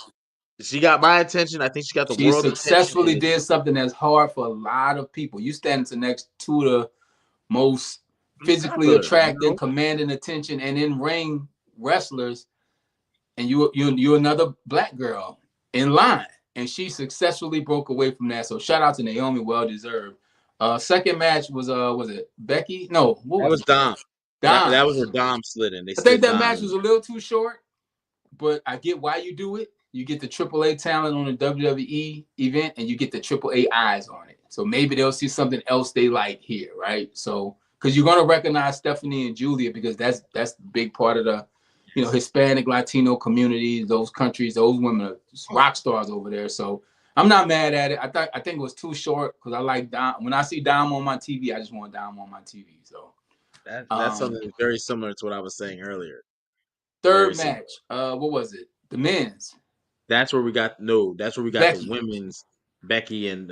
she got my attention. I think she got the world attention. She successfully did something that's hard for a lot of people. You stand next to the most physically attractive, commanding attention, and in ring wrestlers, and you're another black girl in line. And she successfully broke away from that. So shout out to Naomi, well deserved. Second match was it Becky? No, that was Dom. That was where Dom slid in. I think that match was a little too short, but I get why you do it. You get the AAA talent on the WWE event, and you get the AAA eyes on it. So maybe they'll see something else they like here, right? So because you're gonna recognize Stephanie and Julia, because that's the big part of the Hispanic, Latino communities, those countries, those women are rock stars over there. So I'm not mad at it. I think it was too short, because I like Dom. When I see Dom on my TV, I just want Dom on my TV. So that's something very similar to what I was saying earlier. Third match, what was it? The men's. That's where we got the women's, Becky and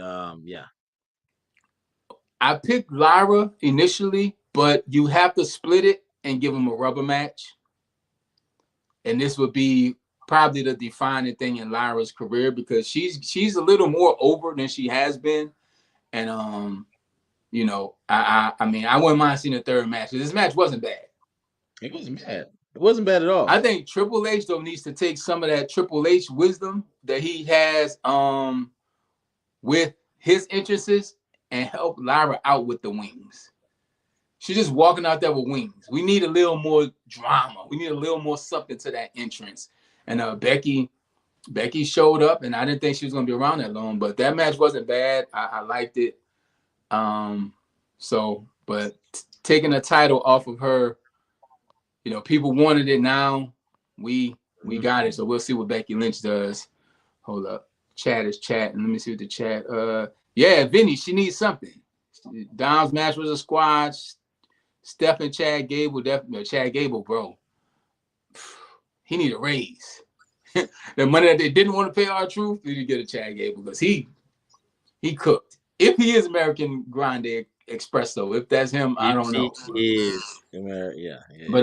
I picked Lyra initially, but you have to split it and give them a rubber match. And this would be probably the defining thing in Lyra's career because she's a little more over than she has been. And you know, I mean, I wouldn't mind seeing a third match. This match wasn't bad. It wasn't bad. It wasn't bad at all. I think Triple H though needs to take some of that Triple H wisdom that he has with his interests and help Lyra out with the wings. She's just walking out there with wings. We need a little more drama. We need a little more something to that entrance. And Becky showed up, and I didn't think she was going to be around that long, but that match wasn't bad. I liked it. But taking the title off of her, you know, people wanted it now. We got it, so we'll see what Becky Lynch does. Hold up. Chat is chatting. Let me see what the chat. Yeah, Vinny, she needs something. Dom's match was a squash. Steph and Chad Gable, definitely. Chad Gable, bro, he need a raise. The money that they didn't want to pay R-Truth, they need to get a Chad Gable because he cooked. If he is American Grande Espresso, if that's him, I don't know. He is. Yeah. But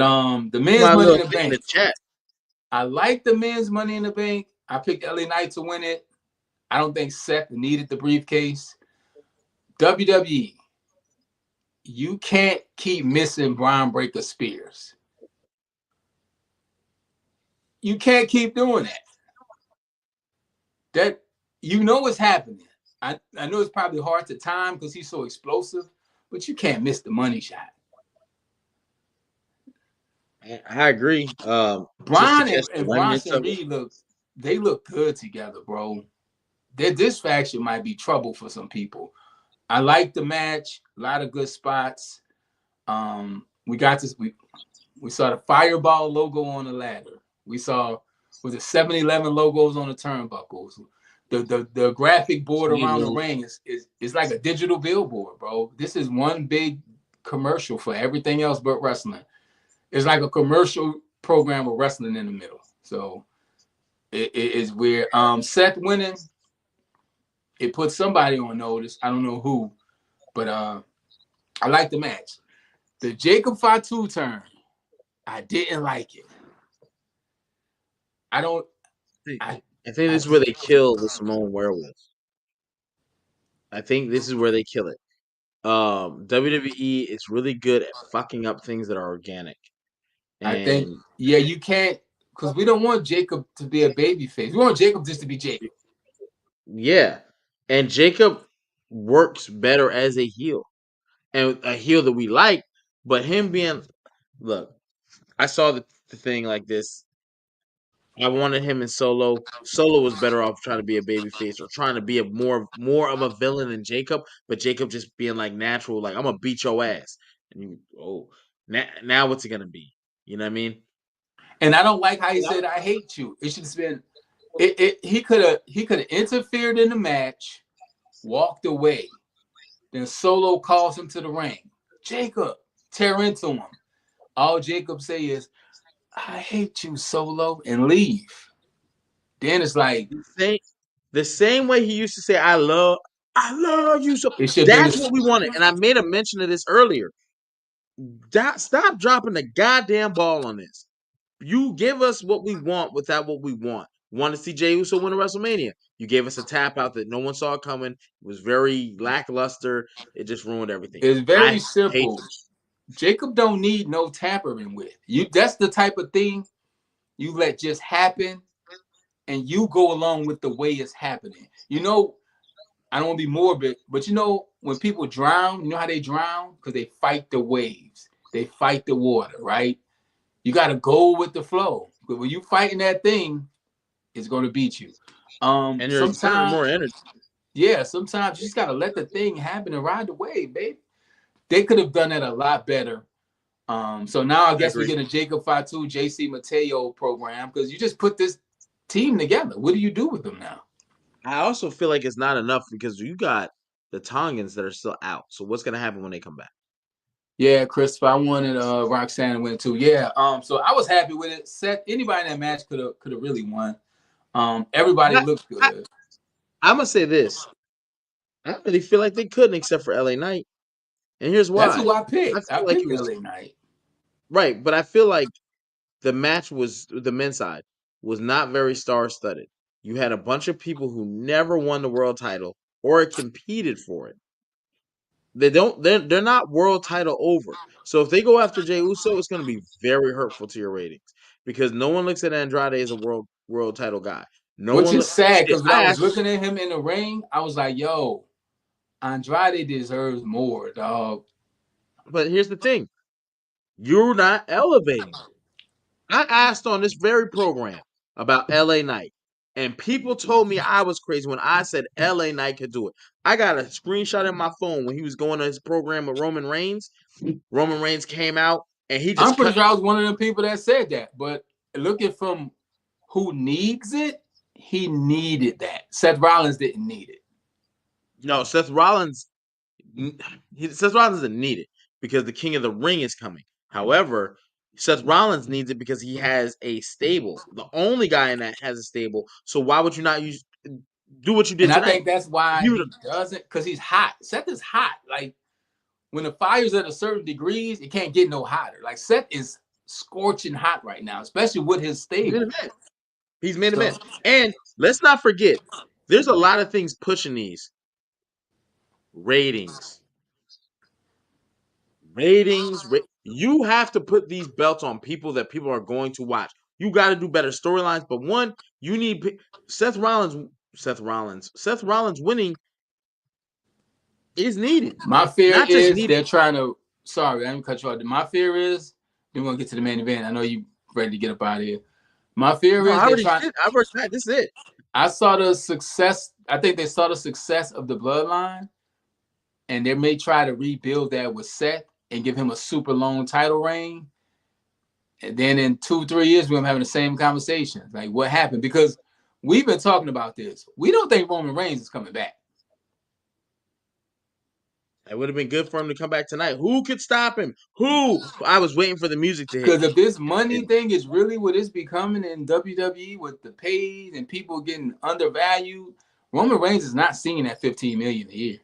the men's Money in the Bank. Chat. I like the men's Money in the Bank. I picked LA Knight to win it. I don't think Seth needed the briefcase. WWE, you can't keep missing Braun Breaker Spears. You can't keep doing that. That you know what's happening. I know it's probably hard to time because he's so explosive, but you can't miss the money shot. I agree. Braun and Bronson Reed look good together, bro. This faction might be trouble for some people. I like the match. A lot of good spots. We got this. We saw the Fireball logo on the ladder. We saw with the 7-Eleven logos on the turnbuckles. The graphic board around the ring is like a digital billboard, bro. This is one big commercial for everything else but wrestling. It's like a commercial program with wrestling in the middle. So it is weird. Seth winning, it put somebody on notice. I don't know who, but I like the match. The Jacob Fatu turn, I didn't like it. I think this is where they kill the Samoan werewolf. I think this is where they kill it. WWE is really good at fucking up things that are organic. And I think, yeah, you can't, because we don't want Jacob to be a babyface. We want Jacob just to be Jacob. Yeah. And Jacob works better as a heel. And a heel that we like, but him being, look, I saw the thing like this. I wanted him in Solo. Solo was better off trying to be a babyface or trying to be a more of a villain than Jacob, but Jacob just being like natural, like I'm gonna beat your ass. And now what's it gonna be? You know what I mean? And I don't like how he said I hate you. It should have been he could have interfered in the match, walked away. Then Solo calls him to the ring. Jacob, tear into him. All Jacob say is, I hate you, Solo, and leave. Then it's like the same way he used to say, I love you so. That's what we wanted. And I made a mention of this earlier. Stop dropping the goddamn ball on this. You give us what we want without what we want. Want to see Jey Uso win a WrestleMania. You gave us a tap out that no one saw coming. It was very lackluster. It just ruined everything. It's very simple. Jacob don't need no tampering with. You. That's the type of thing you let just happen and you go along with the way it's happening. You know, I don't want to be morbid, but you know, when people drown, you know how they drown? Because they fight the waves. They fight the water, right? You got to go with the flow. But when you fighting that thing, it's going to beat you. And there's more energy. Yeah, sometimes you just got to let the thing happen and ride the wave, baby. They could have done that a lot better. So now I guess we get a Jacob Fatu, JC Mateo program because you just put this team together. What do you do with them now? I also feel like it's not enough because you got the Tongans that are still out. So what's going to happen when they come back? Yeah, Christopher, I wanted Roxanne to win too. Yeah, so I was happy with it. Seth, anybody in that match could have really won. Everybody looked good. I'm gonna say this. I don't really feel like they couldn't except for LA Knight. And here's why. That's who I picked. I picked LA Knight. Right, but I feel like the match was the men's side. was not very star-studded. You had a bunch of people who never won the world title or competed for it. They're not world title over. So if they go after Jey Uso, it's going to be very hurtful to your ratings because no one looks at Andrade as a world title guy. No Which one is sad shit. because when I was looking at him in the ring, I was like, yo, Andrade deserves more, dog. But here's the thing. You're not elevating. I asked on this very program about LA Knight, and people told me I was crazy when I said LA Knight could do it. I got a screenshot in my phone when he was going to his program with Roman Reigns. Roman Reigns came out and he just I'm pretty sure I was one of the people that said that. But looking from who needs it, he needed that. Seth Rollins didn't need it. No, Seth Rollins doesn't need it because the King of the Ring is coming. However, Seth Rollins needs it because he has a stable. The only guy in that has a stable. So why would you not do what you did And I tonight? think that's why he doesn't, because he's hot. Seth is hot. Like when the fire's at a certain degrees, it can't get no hotter. Like Seth is scorching hot right now, especially with his stable. He's main event. And let's not forget, there's a lot of things pushing these. Ratings. You have to put these belts on people that people are going to watch. You got to do better storylines. But one, you need Seth Rollins winning is needed. My fear is they're trying to. Sorry, I'm gonna cut you off. My fear is we're gonna get to the main event. I know you ready to get up out of here. My fear is they're trying. This is it. I saw the success. I think they saw the success of the bloodline, and they may try to rebuild that with Seth and give him a super long title reign. And then in 2-3 years, we're having the same conversation. Like, what happened? Because we've been talking about this. We don't think Roman Reigns is coming back. It would have been good for him to come back tonight. Who could stop him? Who? I was waiting for the music to hit. Because if this money thing is really what it's becoming in WWE with the pays and people getting undervalued, Roman Reigns is not seeing that $15 million a year.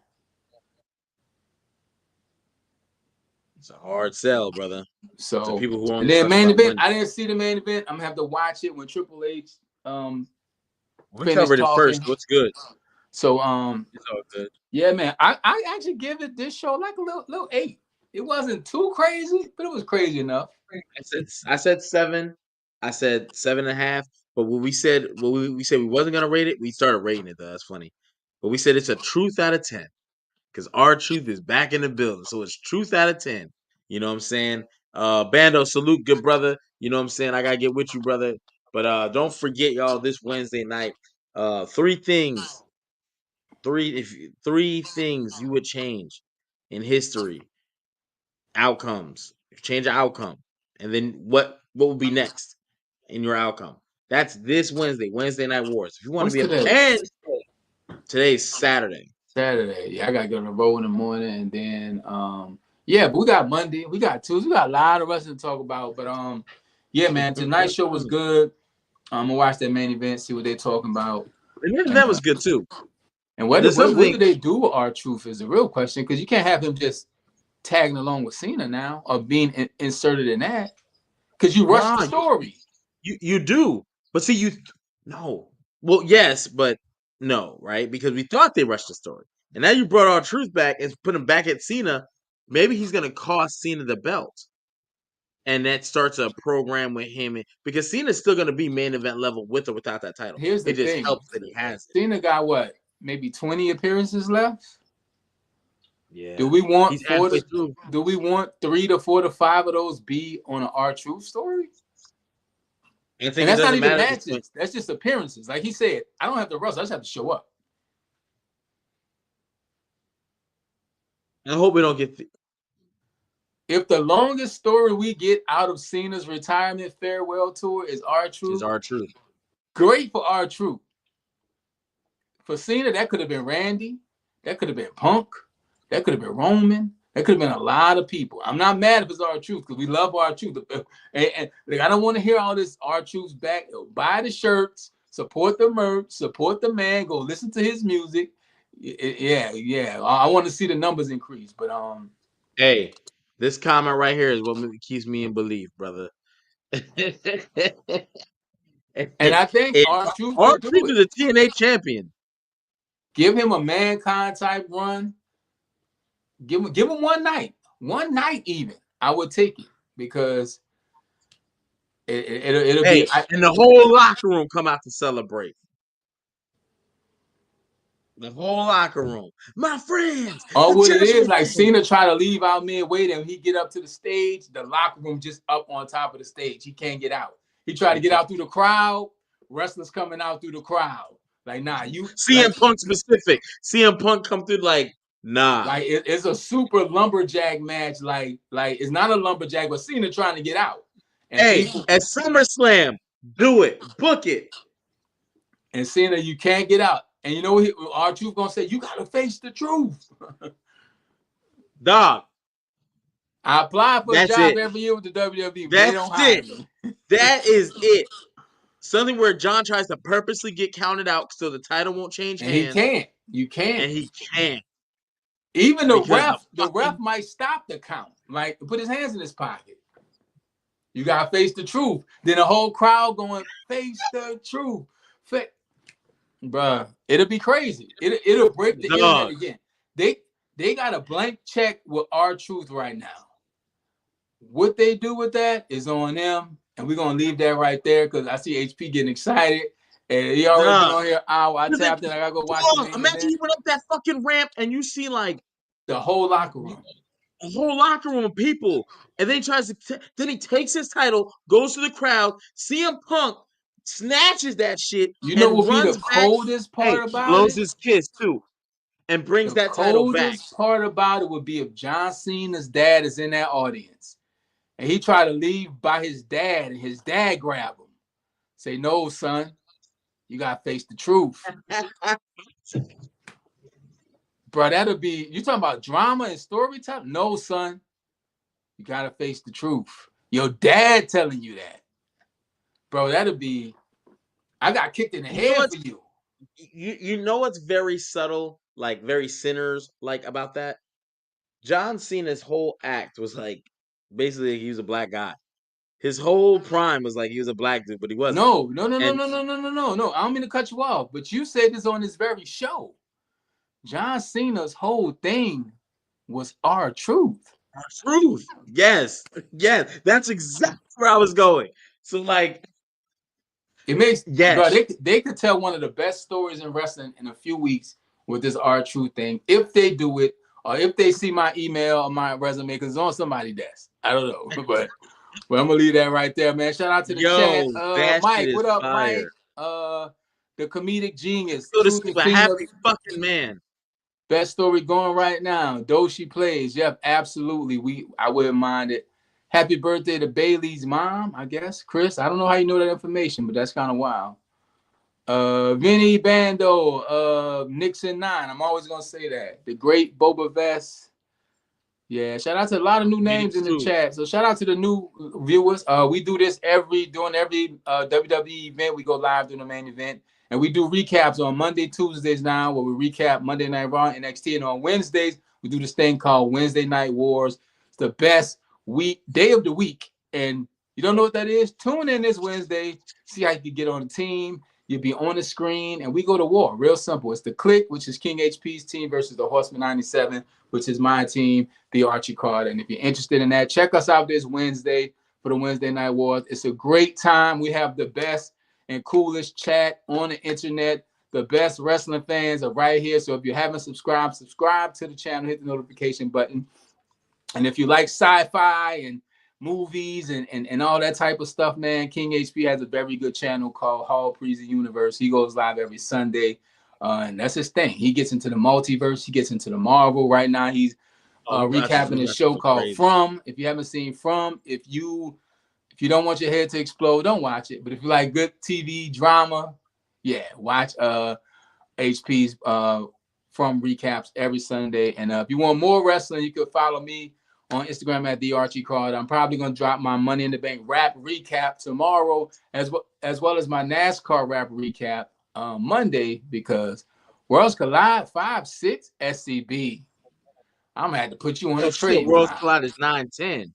It's a hard sell, brother. So to people who and then main event, I didn't see the main event. I'm gonna have to watch it when Triple H we covered it first. What's good? So it's all good. Yeah, man. I actually give it this show like a little 8. It wasn't too crazy, but it was crazy enough. I said 7. I said 7.5. But when we said we said we wasn't gonna rate it, we started rating it though. That's funny. But we said it's a truth out of 10. Because our truth is back in the building. So it's truth out of 10. You know what I'm saying? Bando, salute, good brother. You know what I'm saying? I gotta get with you, brother. But don't forget, y'all, this Wednesday night, 3 things. Three things you would change in history. Outcomes. Change the outcome. And then what will be next in your outcome? That's this Wednesday Night Wars. If you want to be and today's Saturday. Yeah, I gotta go to the road in the morning, and then but we got Monday, we got Tuesday, we got a lot of wrestling to talk about. But yeah, man, tonight's show was good. I'm gonna watch that main event, see what they're talking about. And that was good too. And what do they do with R-Truth is the real question, because you can't have him just tagging along with Cena now or being inserted in that, because you rush the story. You do, but see no. Well, yes, but no, right? Because we thought they rushed the story, and now you brought R-Truth back and put him back at Cena. Maybe he's gonna cost Cena the belt, and that starts a program with him because Cena's still gonna be main event level with or without that title. Here's the thing: just helps that he has it. Cena got what, maybe 20 appearances left. Yeah. Do we want 3 to 4 to 5 of those be on an R-Truth story? And that's not even matches. That's just appearances. Like he said, I don't have to wrestle. I just have to show up. I hope we don't get. If the longest story we get out of Cena's retirement farewell tour is R-Truth, great for R-Truth. For Cena, that could have been Randy. That could have been Punk. That could have been Roman. That could have been a lot of people. I'm not mad if it's R-Truth because we love R-Truth. And like, I don't want to hear all this R-Truth's back. Buy the shirts, support the merch, support the man, go listen to his music. Yeah. I want to see the numbers increase. But hey, this comment right here is what keeps me in belief, brother. And I think R-Truth will do R-Truth it. is a TNA champion. Give him a Mankind type run. Give him one night even. I would take it because it'll be. And the whole locker room come out to celebrate. The whole locker room, my friends. Or what it is, like Cena try to leave out midway, and he get up to the stage, the locker room just up on top of the stage. He can't get out. He tried to get out through the crowd. Wrestlers coming out through the crowd. Like, nah, you CM Punk specific. CM Punk come through like, nah. Like it's a super lumberjack match. Like it's not a lumberjack, but Cena trying to get out. And at SummerSlam, do it, book it. And Cena, you can't get out. And you know what R-Truth gonna say? You gotta face the truth. Dog. I apply for a job every year with the WWE, but they don't hire me. That is it. Something where John tries to purposely get counted out so the title won't change hands. He can't. You can't. And he can't. Even the ref might stop the count. Like, put his hands in his pocket. You gotta face the truth. Then the whole crowd going, face the truth. Bruh, it'll be crazy. It'll break the internet again. They got a blank check with R-Truth right now. What they do with that is on them, and we're gonna leave that right there because I see HP getting excited, and he already been on here hour. I tapped in. I gotta go watch. Imagine you went up that fucking ramp and you see like the whole locker room, of people, and then he tries to. Then he takes his title, goes to the crowd. CM Punk snatches that shit. You know what would be the coldest part about it? Blows his kiss too, and brings that title back. The coldest part about it would be if John Cena's dad is in that audience. And he tried to leave by his dad, and his dad grabbed him. Say, no, son, you got to face the truth. Bro, that'll be, you talking about drama and storytelling? No, son, you got to face the truth. Your dad telling you that. Bro, that'll be, I got kicked in the head for you. You know what's very subtle, like very sinners like about that? John Cena's whole act was like, basically, he was a black guy. His whole prime was like he was a black dude, but he wasn't. No. I don't mean to cut you off, but you said this on this very show. John Cena's whole thing was R-Truth. R-Truth. Yes. That's exactly where I was going. So like, it makes bro, they could tell one of the best stories in wrestling in a few weeks with this R-Truth thing if they do it. Or if they see my email or my resume, because it's on somebody's desk. I don't know. But I'm going to leave that right there, man. Shout out to the chat. Mike, what up, Mike? The comedic genius. This is a happy fucking man. Best story going right now. Doshi plays. Yep, absolutely. I wouldn't mind it. Happy birthday to Bailey's mom, I guess. Chris, I don't know how you know that information, but that's kind of wild. Vinny Bando, Nixon 9. I'm always gonna say that. The great Boba Vest. Yeah, shout out to a lot of new names in the chat. So shout out to the new viewers. We do this during every WWE event. We go live during the main event, and we do recaps on Monday, Tuesdays now, where we recap Monday Night Raw, NXT, and on Wednesdays we do this thing called Wednesday Night Wars. It's the best day of the week, and you don't know what that is? Tune in this Wednesday. See how you can get on the team. You'll be on the screen, and we go to war. Real simple. It's the Click, which is King HP's team, versus the Horseman 97, which is my team, the Archie card. And if you're interested in that, check us out this Wednesday for the Wednesday Night Wars. It's a great time. We have the best and coolest chat on the internet. The best wrestling fans are right here. So if you haven't subscribed, subscribe to the channel, hit the notification button. And if you like sci-fi and movies and all that type of stuff, man, King HP has a very good channel called Hall Preezy Universe. He goes live every Sunday, and that's his thing. He gets into the multiverse. He gets into the Marvel. Right now, he's recapping a show called From. If you haven't seen From, if you don't want your head to explode, don't watch it. But if you like good TV drama, yeah, watch HP's From recaps every Sunday. And if you want more wrestling, you can follow me on Instagram at the Archie Card. I'm probably going to drop my Money in the Bank rap recap tomorrow, as well as my NASCAR rap recap Monday, because Worlds Collide 5-6 SCB. I'm going to have to put you on a trade. Worlds Collide is 9-10.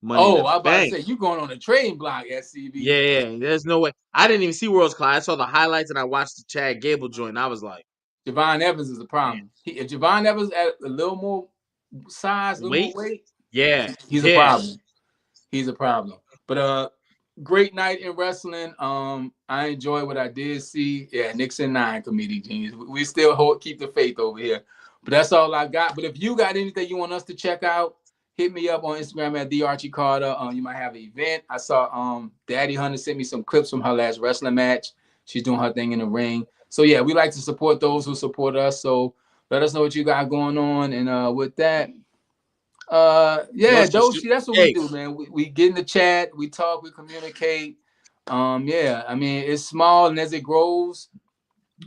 Money in the I was about to Bank. say you going on a trading block, SCB. Yeah, there's no way. I didn't even see Worlds Class. I saw the highlights and I watched the Chad Gable joint. And I was like, Javon Evans is the problem. If Javon Evans at a little more size, a little more weight, he's a problem. He's a problem. But great night in wrestling. I enjoyed what I did see. Yeah, Nixon 9 comedic genius. We still keep the faith over here. But that's all I got. But if you got anything you want us to check out, hit me up on Instagram at @TheArchieCarter. You might have an event. I saw Daddy Hunter sent me some clips from her last wrestling match. She's doing her thing in the ring. So yeah, we like to support those who support us. So let us know what you got going on. And with that, Doshi, that's what we do, man. We get in the chat, we talk, we communicate. I mean, it's small, and as it grows,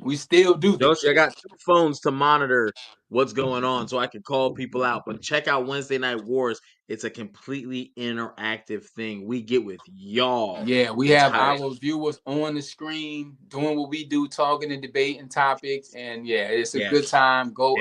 we still do this. Doshi, I got 2 phones to monitor what's going on so I can call people out. But check out Wednesday Night Wars. It's a completely interactive thing. We get with y'all. Yeah, we have our viewers on the screen doing what we do, talking and debating topics. And yeah, it's a good time. Go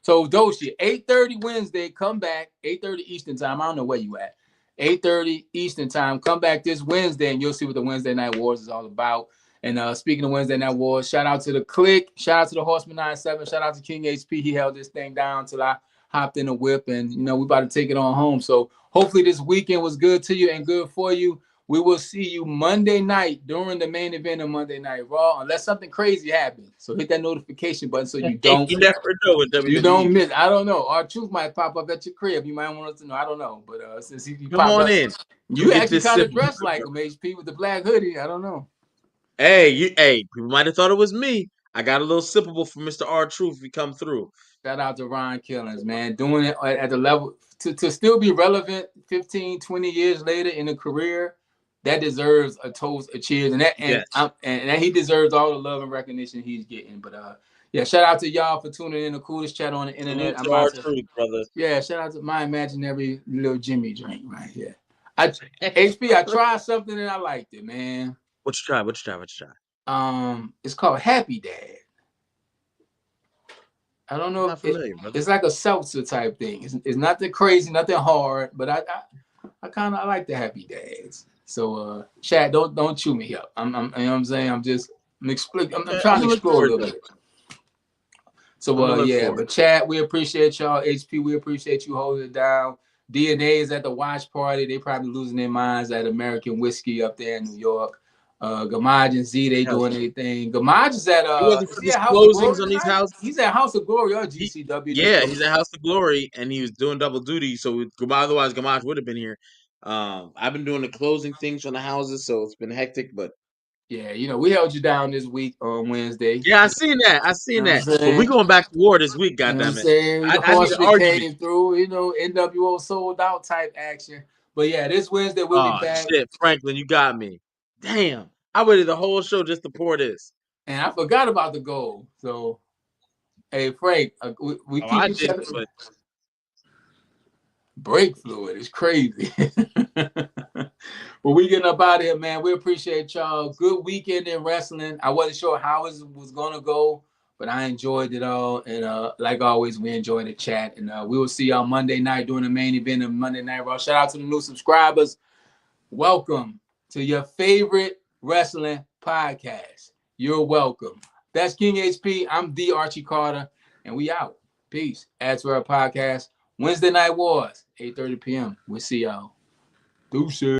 so Doshi, 8:30 Wednesday, come back, 8:30 Eastern time. I don't know where you at. 8:30 Eastern time. Come back this Wednesday and you'll see what the Wednesday Night Wars is all about. And speaking of Wednesday Night Wars, shout out to the Click, shout out to the Horseman 97, shout out to King HP. He held this thing down till I hopped in the whip, and we about to take it on home. So hopefully this weekend was good to you and good for you. We will see you Monday night during the main event of Monday Night Raw, unless something crazy happens. So hit that notification button so you don't. You never know with WWE. You don't miss. I don't know. Our truth might pop up at your crib. You might want us to know. I don't know. But since he come on in, you actually kind of dressed like him, HP, with the black hoodie. I don't know. Hey, people might have thought it was me. I got a little sippable for Mr. R Truth if he come through. Shout out to Ron Killings, man. Doing it at the level to still be relevant 15, 20 years later in a career, that deserves a toast, a cheers. And he deserves all the love and recognition he's getting. But shout out to y'all for tuning in, the coolest chat on the internet. Truth, brother. Yeah, shout out to my imaginary little Jimmy drink right here. HP, I tried something and I liked it, man. What you try? It's called Happy Dad. I don't know if it's like a seltzer type thing. It's nothing crazy, nothing hard, but I kind of like the Happy Dads. So chat, don't chew me up. I'm you know what I'm saying? I'm trying to explore a little bit. So but chat, we appreciate y'all. HP, we appreciate you holding it down. DNA is at the watch party. They probably losing their minds at American Whiskey up there in New York. Gamaj and Z, they doing anything. Gamaj is at closings on these houses. He's at House of Glory or GCW. He's at House of Glory, and he was doing double duty. So otherwise, Gamaj would have been here. I've been doing the closing things on the houses, so it's been hectic. But yeah, we held you down this week on Wednesday. Yeah, I seen that. But we going back to war this week, goddammit. The horseman came through, NWO sold out type action. But yeah, this Wednesday we'll be back. Shit, Franklin, you got me. Damn, I waited the whole show just to pour this. And I forgot about the goal. So, hey, Frank, we keep each other. Brake fluid is crazy. But we getting up out of here, man. We appreciate y'all. Good weekend in wrestling. I wasn't sure how it was going to go, but I enjoyed it all. And like always, we enjoyed the chat. And we will see y'all Monday night during the main event of Monday Night Raw. Shout out to the new subscribers. Welcome to your favorite wrestling podcast. You're welcome. That's King HP. I'm the Archie Carter, and we out. Peace. Add to our podcast. Wednesday Night Wars, 8:30 p.m. We'll see y'all. Deuces.